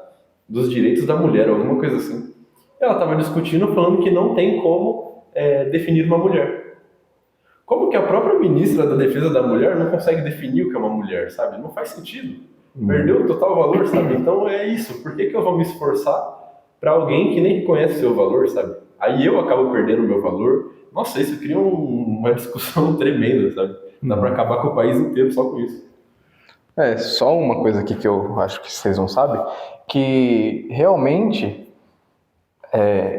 dos direitos da mulher, alguma coisa assim. Ela estava discutindo, falando que não tem como definir uma mulher. Como que a própria ministra da defesa da mulher não consegue definir o que é uma mulher, sabe? Não faz sentido. Perdeu o total valor, sabe? Então é isso. Por que eu vou me esforçar para alguém que nem conhece o seu valor, sabe? Aí eu acabo perdendo o meu valor. Nossa, isso cria uma discussão tremenda, sabe? Dá para acabar com o país inteiro só com isso. Só uma coisa aqui que eu acho que vocês não sabem, que realmente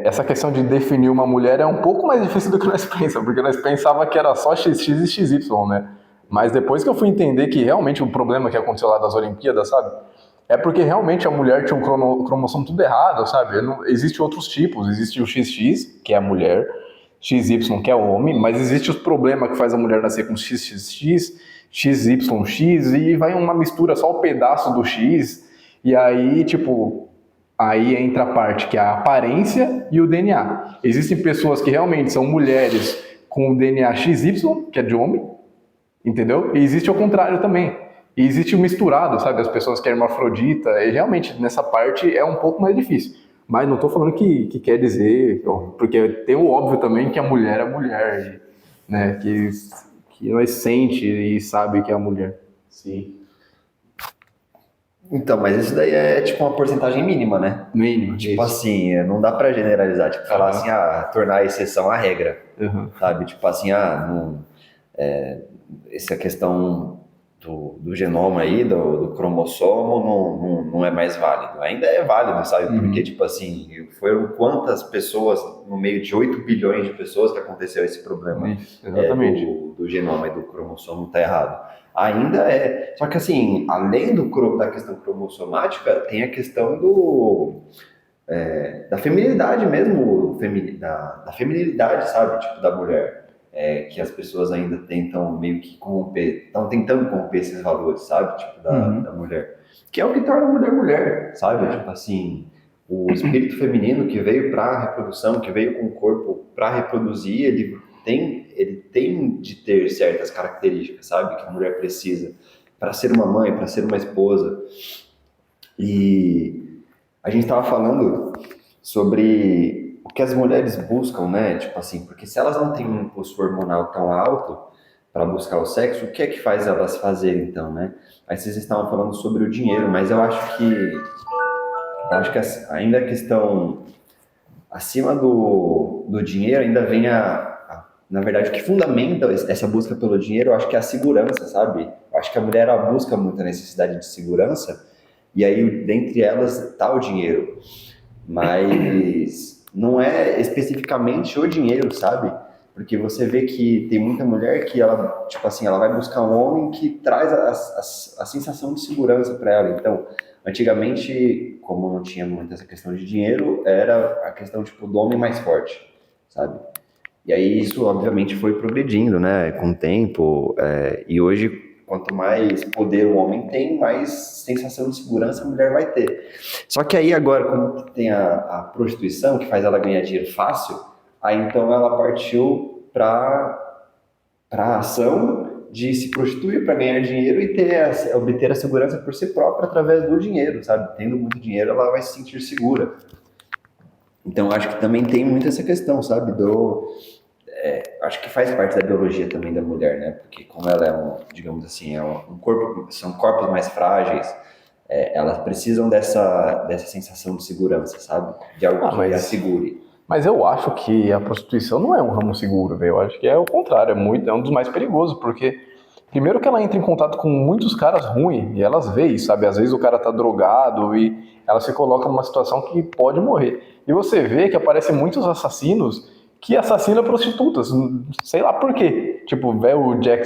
essa questão de definir uma mulher é um pouco mais difícil do que nós pensamos, porque nós pensava que era só XX e XY, né? Mas depois que eu fui entender que realmente o problema que aconteceu lá das Olimpíadas, sabe? É porque realmente a mulher tinha um cromossomo tudo errado, sabe? Existe outros tipos, existe o XX, que é a mulher, XY, que é o homem, mas existe os problemas que faz a mulher nascer com XXX, XYX, e vai uma mistura, só o pedaço do X, e aí, tipo, aí entra a parte que é a aparência e o DNA. Existem pessoas que realmente são mulheres com o DNA XY, que é de homem, entendeu? E existe o contrário também. E existe o misturado, sabe? As pessoas que é hermafrodita, e realmente nessa parte é um pouco mais difícil. Mas não estou falando que quer dizer, porque tem o óbvio também que a mulher é mulher, né? Que nós sente e sabe que é a mulher. Sim. Então, mas isso daí é tipo uma porcentagem mínima, né? Mínimo. Tipo assim, não dá pra generalizar, tipo, falar assim, tornar a exceção a regra, sabe? Tipo assim, essa questão do genoma aí, do cromossomo, não é mais válido. Ainda é válido, sabe? Porque, tipo assim, foram quantas pessoas, no meio de 8 bilhões de pessoas que aconteceu esse problema Exatamente. do genoma e do cromossomo tá errado. Ainda é. Só que assim, além da questão cromossomática, tem a questão da feminilidade mesmo, da feminilidade, sabe? Tipo, da mulher. Que as pessoas ainda tentam meio que corromper, estão tentando corromper esses valores, sabe? Tipo, da mulher. Que é o que torna a mulher mulher, sabe? Tipo assim, o espírito feminino que veio para a reprodução, que veio com o corpo para reproduzir, ele tem de ter certas características, sabe? Que a mulher precisa para ser uma mãe, para ser uma esposa. E a gente estava falando sobre o que as mulheres buscam, né? Tipo assim, porque se elas não têm um impulso hormonal tão alto para buscar o sexo, o que é que faz elas fazerem então, né? Aí vocês estavam falando sobre o dinheiro, mas eu acho que ainda a questão acima do dinheiro ainda vem na verdade, o que fundamenta essa busca pelo dinheiro, eu acho que é a segurança, sabe? Eu acho que a mulher ela busca muita necessidade de segurança, e aí, dentre elas, está o dinheiro. Mas não é especificamente o dinheiro, sabe? Porque você vê que tem muita mulher que ela, tipo assim, ela vai buscar um homem que traz a sensação de segurança para ela. Então, antigamente, como não tinha muito essa questão de dinheiro, era a questão, tipo, do homem mais forte, sabe? E aí isso, obviamente, foi progredindo, né, com o tempo, e hoje, quanto mais poder o homem tem, mais sensação de segurança a mulher vai ter. Só que aí agora, como tem a prostituição, que faz ela ganhar dinheiro fácil, aí então ela partiu para a ação de se prostituir para ganhar dinheiro e obter a segurança por si própria através do dinheiro, sabe? Tendo muito dinheiro, ela vai se sentir segura. Então, acho que também tem muito essa questão, sabe? Acho que faz parte da biologia também da mulher, né? Porque como ela é digamos assim, são corpos mais frágeis, elas precisam dessa sensação de segurança, sabe? De algo que a segure. Mas eu acho que a prostituição não é um ramo seguro, velho. Eu acho que é o contrário, é um dos mais perigosos, porque primeiro que ela entra em contato com muitos caras ruins, e elas veem isso, sabe? Às vezes o cara tá drogado e ela se coloca numa situação que pode morrer. E você vê que aparecem muitos assassinos que assassinam prostitutas, sei lá por quê. Tipo, o Jack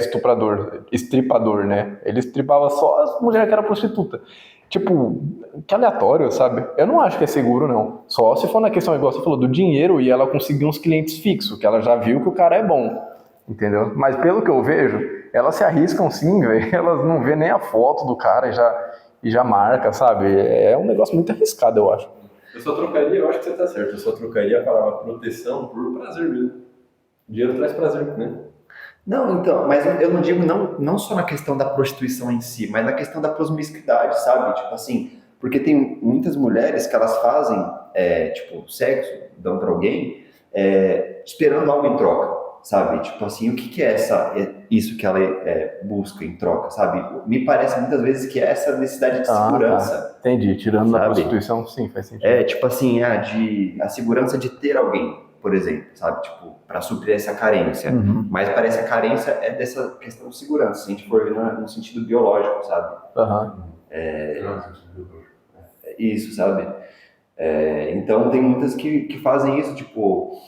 estripador, né? Ele estripava só as mulheres que eram prostituta. Tipo, que aleatório, sabe? Eu não acho que é seguro, não. Só se for na questão, igual você falou, do dinheiro e ela conseguir uns clientes fixos, que ela já viu que o cara é bom, entendeu? Mas pelo que eu vejo, elas se arriscam sim, velho. Elas não vê nem a foto do cara e já marca, sabe? É um negócio muito arriscado, eu acho. Eu só trocaria, eu acho que você tá certo, eu só trocaria a palavra proteção por prazer mesmo. Dinheiro traz prazer, né? Não, então, mas eu não digo não só na questão da prostituição em si, mas na questão da promiscuidade, sabe? Tipo assim, porque tem muitas mulheres que elas fazem, tipo, sexo, dão pra alguém, esperando algo em troca, sabe? Tipo assim, o que que isso que ela busca em troca, sabe? Me parece muitas vezes que é essa necessidade de segurança, Tá. Entendi. Tirando da sabe? prostituição, sim, faz sentido. Tipo assim, a segurança de ter alguém, por exemplo, sabe? Tipo, para suprir essa carência. Uhum. Mas parece que a carência é dessa questão de segurança, se a gente for ver no sentido biológico, sabe? Aham. Isso, sabe? Então tem muitas que fazem isso, tipo,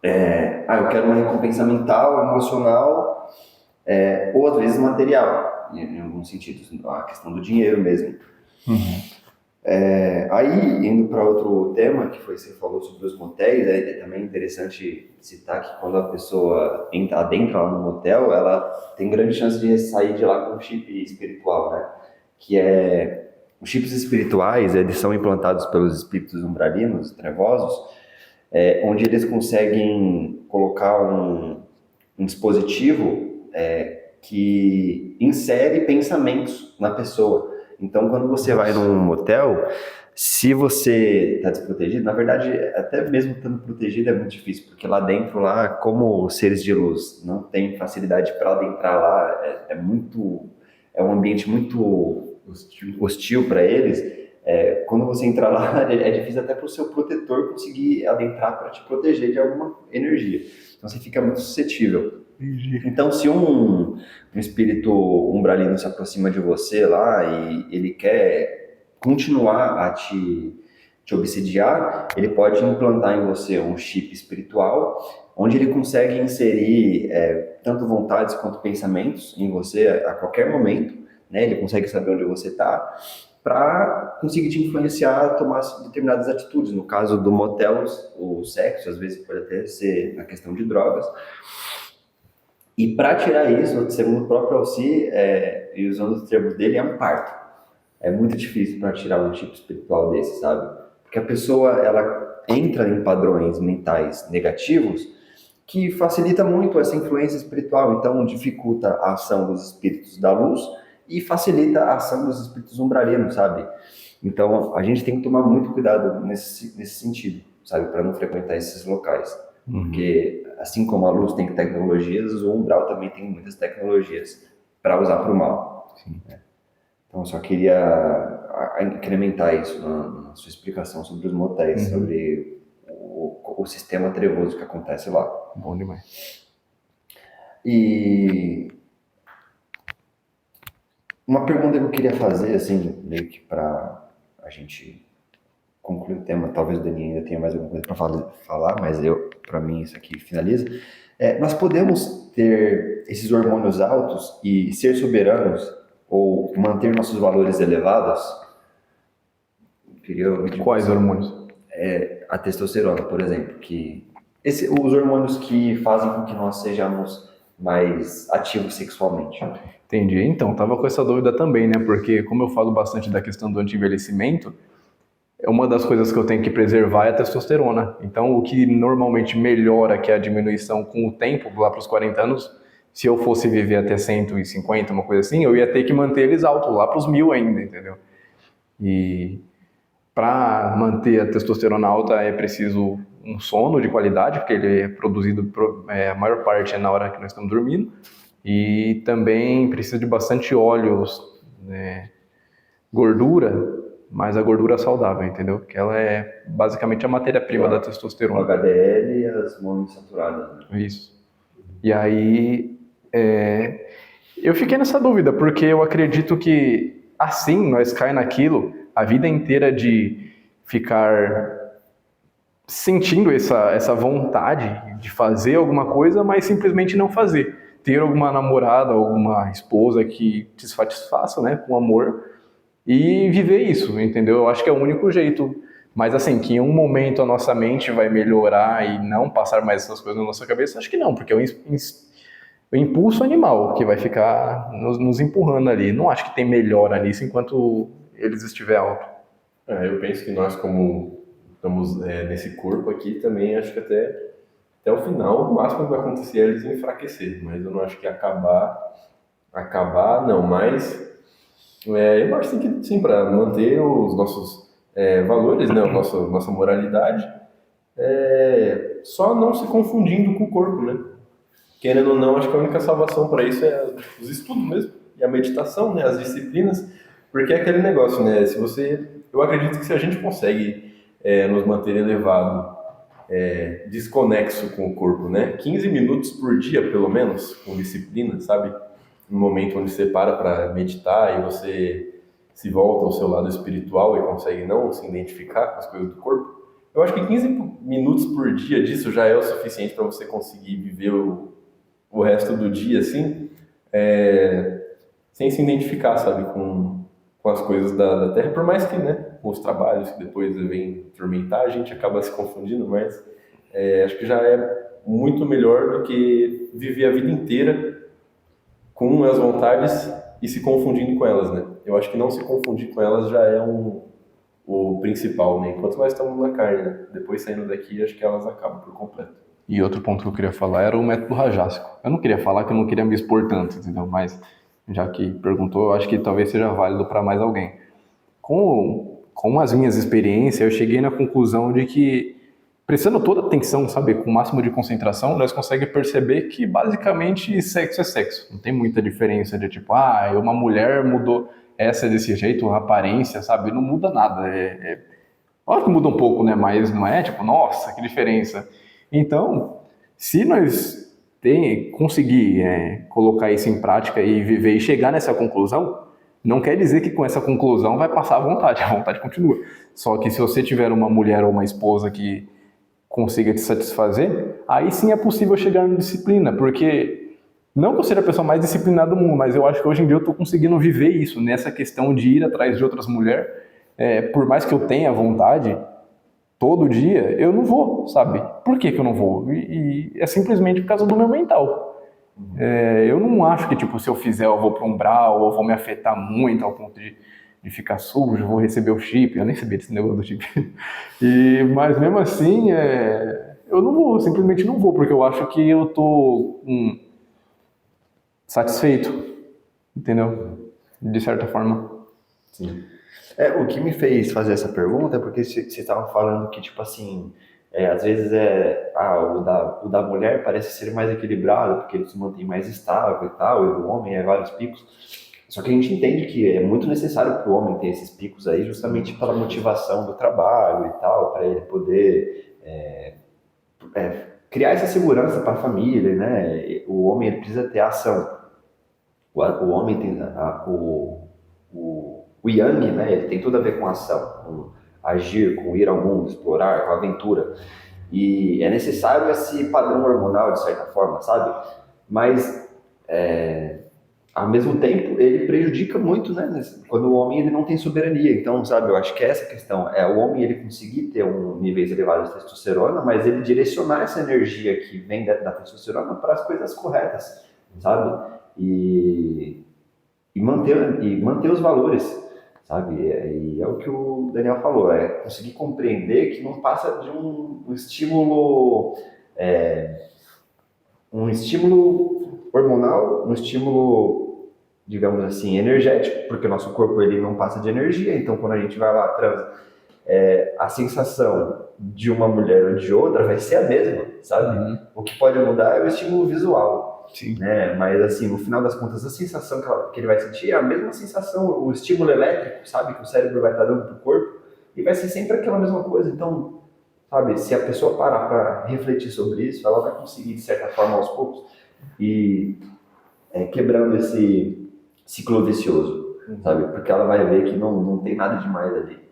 eu quero uma recompensa mental, emocional, ou às vezes material, em alguns sentidos, a questão do dinheiro mesmo. Uhum. Aí, indo para outro tema, que foi você falou sobre os motéis, é também interessante citar que quando a pessoa adentra lá no motel, ela tem grande chance de sair de lá com um chip espiritual, né? Que os chips espirituais, eles são implantados pelos espíritos umbralinos, trevosos, onde eles conseguem colocar um dispositivo que insere pensamentos na pessoa. Então, quando você vai num motel, se você está desprotegido, na verdade, até mesmo estando protegido é muito difícil, porque lá dentro, como seres de luz não tem facilidade para adentrar lá, é um ambiente muito hostil para eles. Quando você entrar lá, é difícil até para o seu protetor conseguir adentrar para te proteger de alguma energia. Então, você fica muito suscetível. Então, se um espírito umbralino se aproxima de você lá e ele quer continuar a te obsidiar, ele pode implantar em você um chip espiritual, onde ele consegue inserir tanto vontades quanto pensamentos em você a qualquer momento, né? Ele consegue saber onde você está, para conseguir te influenciar a tomar determinadas atitudes. No caso do motel, o sexo, às vezes pode até ser na questão de drogas. E para tirar isso, segundo o próprio Alci, e usando os termos dele, é um parto. É muito difícil para tirar um tipo espiritual desse, sabe? Porque a pessoa, ela entra em padrões mentais negativos que facilita muito essa influência espiritual. Então, dificulta a ação dos espíritos da luz e facilita a ação dos espíritos umbralinos, sabe? Então, a gente tem que tomar muito cuidado nesse sentido, sabe? Para não frequentar esses locais. Porque, assim como a luz tem tecnologias, o umbral também tem muitas tecnologias para usar para o mal. Sim. Então, eu só queria incrementar isso na sua explicação sobre os motéis, sobre o sistema trevoso que acontece lá. Bom demais. E uma pergunta que eu queria fazer, assim, meio que para a gente concluir o tema, talvez o Dani ainda tenha mais alguma coisa para falar, mas para mim, isso aqui finaliza. Nós podemos ter esses hormônios altos e ser soberanos ou manter nossos valores elevados? Quais hormônios? A testosterona, por exemplo, os hormônios que fazem com que nós sejamos mais ativos sexualmente. Entendi. Então, tava com essa dúvida também, né? Porque como eu falo bastante da questão do anti-envelhecimento, uma das coisas que eu tenho que preservar é a testosterona. Então, o que normalmente melhora, que é a diminuição com o tempo, lá para os 40 anos, se eu fosse viver até 150, uma coisa assim, eu ia ter que manter eles altos, lá para os 1000 ainda, entendeu? E para manter a testosterona alta é preciso um sono de qualidade, porque ele é produzido, a maior parte é na hora que nós estamos dormindo, e também precisa de bastante óleos, né, gordura, mas a gordura saudável, entendeu? Que ela é basicamente a matéria-prima da O testosterona. HDL e as monoinsaturadas, né? Isso. E aí, eu fiquei nessa dúvida, porque eu acredito que assim nós cai naquilo a vida inteira de ficar sentindo essa vontade de fazer alguma coisa, mas simplesmente não fazer. Ter alguma namorada, alguma esposa que te satisfaça, né, com amor, e viver isso, entendeu? Eu acho que é o único jeito. Mas assim, que em um momento a nossa mente vai melhorar e não passar mais essas coisas na nossa cabeça, acho que não, porque é o impulso animal que vai ficar nos empurrando ali. Não acho que tem melhora nisso enquanto eles estiver alto. Eu penso que nós, como estamos nesse corpo aqui, também acho que até até o final, o máximo que vai acontecer é eles enfraquecer, mas eu não acho que acabar não, mas eu acho que sim, para manter os nossos valores, né, nossa moralidade, só não se confundindo com o corpo, né? Querendo ou não, acho que a única salvação para isso é os estudos mesmo, e a meditação, né, as disciplinas, porque é aquele negócio, né, eu acredito que se a gente consegue nos manter elevado, desconexo com o corpo, né, 15 minutos por dia, pelo menos, com disciplina, sabe? Um momento onde você para meditar e você se volta ao seu lado espiritual e consegue não se identificar com as coisas do corpo, eu acho que 15 minutos por dia disso já é o suficiente para você conseguir viver o resto do dia, assim, sem se identificar, sabe, com as coisas da Terra, por mais que, né, com os trabalhos que depois vêm tormentar, a gente acaba se confundindo, mas acho que já é muito melhor do que viver a vida inteira com as vontades e se confundindo com elas, né? Eu acho que não se confundir com elas já é o principal, né? Enquanto nós estamos na carne, né? Depois saindo daqui, acho que elas acabam por completo. E outro ponto que eu queria falar era o método rajásico. Eu não queria falar que eu não queria me expor tanto, entendeu? Mas já que perguntou, eu acho que talvez seja válido para mais alguém. Com as minhas experiências, eu cheguei na conclusão de que, prestando toda atenção, sabe, com o máximo de concentração, nós conseguimos perceber que basicamente sexo é sexo. Não tem muita diferença de tipo, uma mulher mudou essa desse jeito, a aparência, sabe? Não muda nada. Claro que muda um pouco, né? Mas não é tipo, nossa, que diferença. Então, se nós conseguir colocar isso em prática e viver e chegar nessa conclusão, não quer dizer que com essa conclusão vai passar a vontade continua. Só que se você tiver uma mulher ou uma esposa que consiga te satisfazer, aí sim é possível chegar na disciplina, porque não que eu seja a pessoa mais disciplinada do mundo, mas eu acho que hoje em dia eu estou conseguindo viver isso, nessa questão de ir atrás de outras mulheres, por mais que eu tenha vontade, todo dia, eu não vou, sabe? Por que eu não vou? E é simplesmente por causa do meu mental. Eu não acho que, tipo, se eu fizer eu vou para um umbral ou vou me afetar muito ao ponto de ficar sujo, vou receber o chip. Eu nem sabia desse negócio do chip. Mas mesmo assim, eu não vou, simplesmente não vou, porque eu acho que eu tô satisfeito, entendeu? De certa forma. Sim. O que me fez fazer essa pergunta é porque você estava falando que, tipo assim, às vezes o da mulher parece ser mais equilibrado, porque ele se mantém mais estável e tal, e do homem é vários picos. Só que a gente entende que é muito necessário para o homem ter esses picos aí, justamente pela motivação do trabalho e tal, para ele poder criar essa segurança para a família, né? O homem ele precisa ter ação. O homem tem o Yang, né? Ele tem tudo a ver com ação, com agir, com ir ao mundo, explorar, com aventura. E é necessário esse padrão hormonal, de certa forma, sabe? Mas, ao mesmo tempo, ele prejudica muito, né? Quando o homem ele não tem soberania. Então, sabe, eu acho que é essa questão. O homem ele conseguir ter níveis elevados de testosterona, mas ele direcionar essa energia que vem da testosterona para as coisas corretas, sabe? E manter os valores, sabe? E é o que o Daniel falou, conseguir compreender que não passa de um estímulo hormonal, um estímulo, digamos assim, energético, porque o nosso corpo ele não passa de energia, então quando a gente vai lá a sensação de uma mulher ou de outra vai ser a mesma, sabe? Uhum. O que pode mudar é o estímulo visual. Sim. Né? Mas assim, no final das contas, a sensação que ele vai sentir é a mesma sensação, o estímulo elétrico, sabe? Que o cérebro vai estar dando pro corpo, e vai ser sempre aquela mesma coisa. Então, sabe, se a pessoa parar para refletir sobre isso, ela vai conseguir, de certa forma, aos poucos, e quebrando esse ciclo vicioso, sabe? Porque ela vai ver que não tem nada demais ali.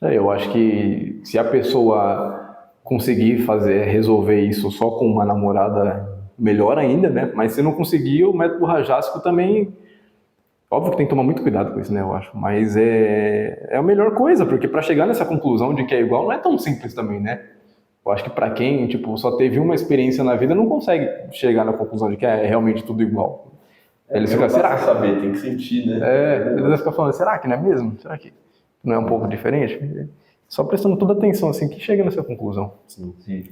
Eu acho que se a pessoa conseguir resolver isso só com uma namorada, melhor ainda, né? Mas se não conseguir, o método rajásico também, óbvio que tem que tomar muito cuidado com isso, né? Eu acho, mas é a melhor coisa, porque para chegar nessa conclusão de que é igual não é tão simples também, né? Eu acho que para quem, tipo, só teve uma experiência na vida, não consegue chegar na conclusão de que é realmente tudo igual. Eles ficam, será? Saber, tem que sentir, né? Eles ficam falando, será que não é mesmo? Será que não é um pouco diferente? Só prestando toda atenção, assim, que chega nessa conclusão. Sim, sim.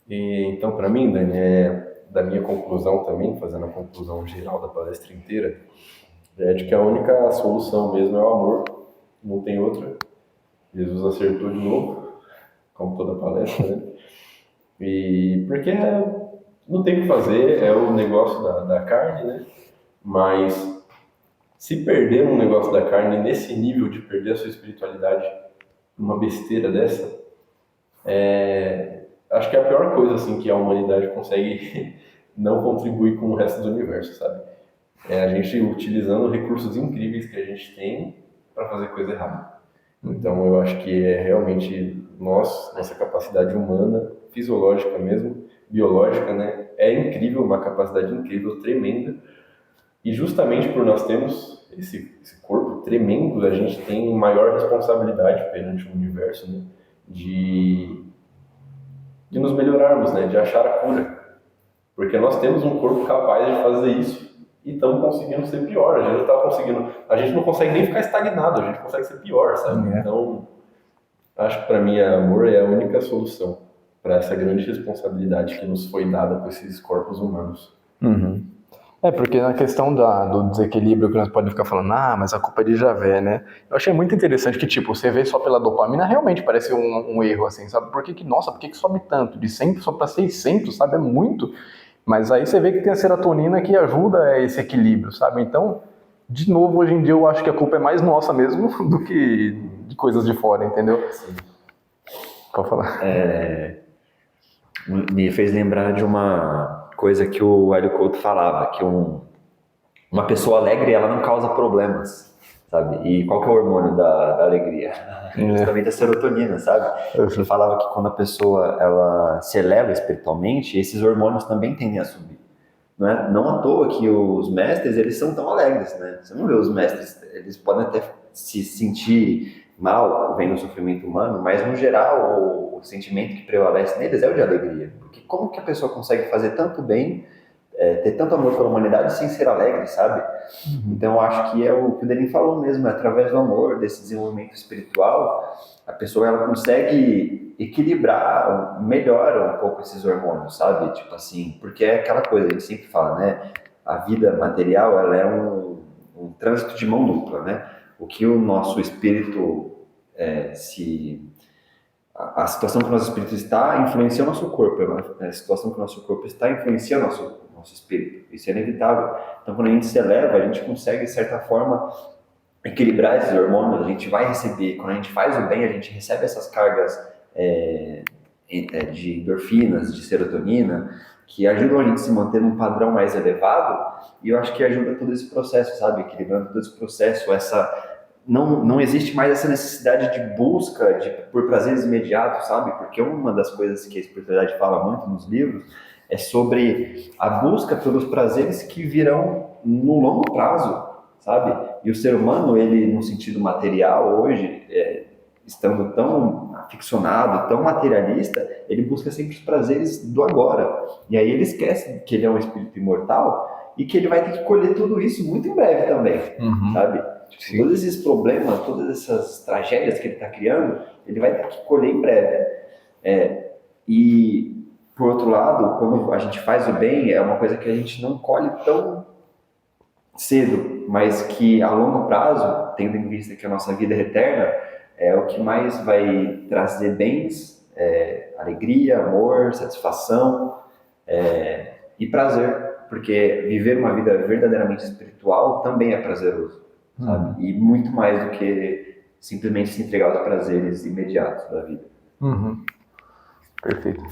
E, então, para mim, Dani, da minha conclusão também, fazendo a conclusão geral da palestra inteira, é de que a única solução mesmo é o amor, não tem outra. Jesus acertou de novo, como toda palestra, né? E porque não tem o que fazer, é o negócio da carne, né? Mas se perder um negócio da carne nesse nível de perder a sua espiritualidade, uma besteira dessa, acho que é a pior coisa assim que a humanidade consegue não contribuir com o resto do universo, sabe? É a gente utilizando recursos incríveis que a gente tem para fazer coisa errada. Então eu acho que é realmente nossa capacidade humana, fisiológica mesmo, biológica, né? É incrível, uma capacidade incrível, tremenda. E justamente por nós termos esse corpo tremendo, a gente tem maior responsabilidade perante o universo, né? De nos melhorarmos, né? De achar a cura. Porque nós temos um corpo capaz de fazer isso e estamos conseguindo ser pior. A gente não consegue nem ficar estagnado, a gente consegue ser pior, sabe? Então, acho que para mim amor é a única solução para essa grande responsabilidade que nos foi dada com esses corpos humanos. Porque na questão do desequilíbrio que nós podemos ficar falando, mas a culpa é de Javé, né? Eu achei muito interessante que, tipo, você vê só pela dopamina, realmente parece um erro, assim, sabe? Por que sobe tanto? De 100 só para 600, sabe? É muito. Mas aí você vê que tem a serotonina que ajuda esse equilíbrio, sabe? Então, de novo, hoje em dia eu acho que a culpa é mais nossa mesmo do que de coisas de fora, entendeu? Sim. Pode falar. Me fez lembrar de uma coisa que o Hélio Couto falava, que uma pessoa alegre, ela não causa problemas, sabe? E qual que é o hormônio da alegria? Justamente a serotonina, sabe? Ele falava que quando a pessoa ela se eleva espiritualmente, esses hormônios também tendem a subir. Não à toa que os mestres, eles são tão alegres, né? Você não vê os mestres, eles podem até se sentir mal vendo o sofrimento humano, mas no geral o sentimento que prevalece neles é o de alegria. Porque como que a pessoa consegue fazer tanto bem, ter tanto amor pela humanidade sem ser alegre, sabe? Então eu acho que é o que o Denis falou mesmo, através do amor, desse desenvolvimento espiritual, a pessoa ela consegue equilibrar, melhora um pouco esses hormônios, sabe? Tipo assim, porque é aquela coisa, a gente sempre fala, né? A vida material, ela é um trânsito de mão dupla, né? O que o nosso espírito a situação que o nosso espírito está influencia o nosso corpo, a situação que o nosso corpo está influencia o nosso espírito, isso é inevitável. Então quando a gente se eleva, a gente consegue de certa forma equilibrar esses hormônios, a gente vai receber, quando a gente faz o bem, a gente recebe essas cargas de endorfinas, de serotonina, que ajudam a gente a se manter num padrão mais elevado, e eu acho que ajuda todo esse processo, sabe, equilibrando todo esse processo, não existe mais essa necessidade de busca por prazeres imediatos, sabe? Porque uma das coisas que a espiritualidade fala muito nos livros é sobre a busca pelos prazeres que virão no longo prazo, sabe? E o ser humano, ele, no sentido material, hoje, estando tão aficionado, tão materialista, ele busca sempre os prazeres do agora. E aí ele esquece que ele é um espírito imortal e que ele vai ter que colher tudo isso muito em breve também, sabe? Tipo, todos esses problemas, todas essas tragédias que ele está criando, ele vai ter que colher em breve. E, por outro lado, quando a gente faz o bem, é uma coisa que a gente não colhe tão cedo, mas que a longo prazo, tendo em vista que a nossa vida é eterna, é o que mais vai trazer bens, alegria, amor, satisfação e prazer. Porque viver uma vida verdadeiramente espiritual também é prazeroso. Sabe? E muito mais do que simplesmente se entregar aos prazeres imediatos da vida. Perfeito.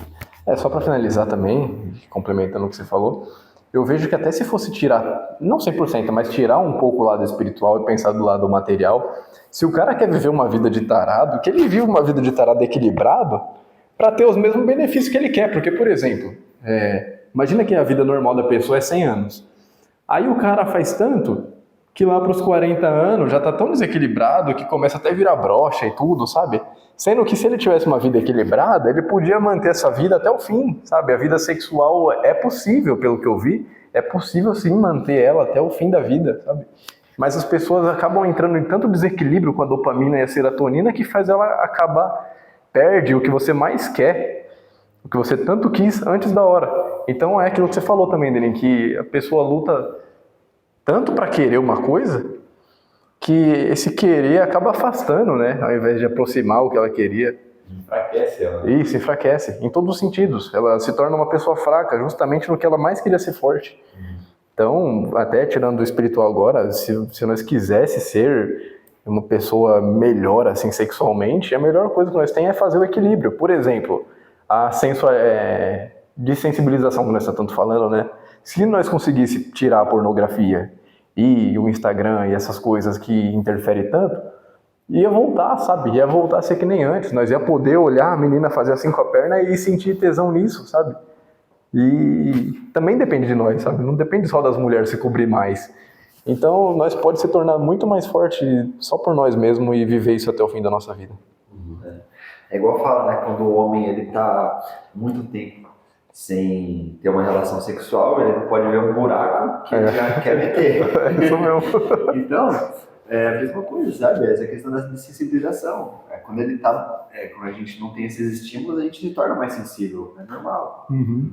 Só para finalizar também, complementando o que você falou, eu vejo que até se fosse tirar, não 100%, mas tirar um pouco o lado espiritual e pensar do lado material, se o cara quer viver uma vida de tarado, que ele viva uma vida de tarado equilibrado para ter os mesmos benefícios que ele quer. Porque, por exemplo, imagina que a vida normal da pessoa é 100 anos. Aí o cara faz tanto que lá para os 40 anos já está tão desequilibrado que começa até a virar broxa e tudo, sabe? Sendo que se ele tivesse uma vida equilibrada, ele podia manter essa vida até o fim, sabe? A vida sexual é possível, pelo que eu vi, é possível sim manter ela até o fim da vida, sabe? Mas as pessoas acabam entrando em tanto desequilíbrio com a dopamina e a serotonina que faz ela perde o que você mais quer. o que você tanto quis antes da hora. Então é aquilo que você falou também, Denis, que a pessoa luta tanto para querer uma coisa que esse querer acaba afastando, né? Ao invés de aproximar o que ela queria. Enfraquece ela. Isso, enfraquece, em todos os sentidos. Ela se torna uma pessoa fraca, justamente no que ela mais queria ser forte. Então, até tirando do espiritual agora, se nós quisesse ser uma pessoa melhor, assim, sexualmente, a melhor coisa que nós temos é fazer o equilíbrio. Por exemplo, a desensibilização que nós estamos tanto falando, né? Se nós conseguisse tirar a pornografia e o Instagram e essas coisas que interferem tanto, ia voltar, sabe? Ia voltar a ser que nem antes. Nós ia poder olhar a menina fazer assim com a perna e sentir tesão nisso, sabe? E também depende de nós, sabe? Não depende só das mulheres se cobrir mais. Então, nós pode se tornar muito mais forte só por nós mesmos e viver isso até o fim da nossa vida. É igual fala, né? Quando o homem ele tá muito tempo sem ter uma relação sexual, ele pode ver um buraco que ele já quer meter. É isso mesmo. Então, é a mesma coisa, sabe? Essa questão da sensibilização. Quando ele tá, quando a gente não tem esses estímulos, a gente se torna mais sensível. É normal. Uhum.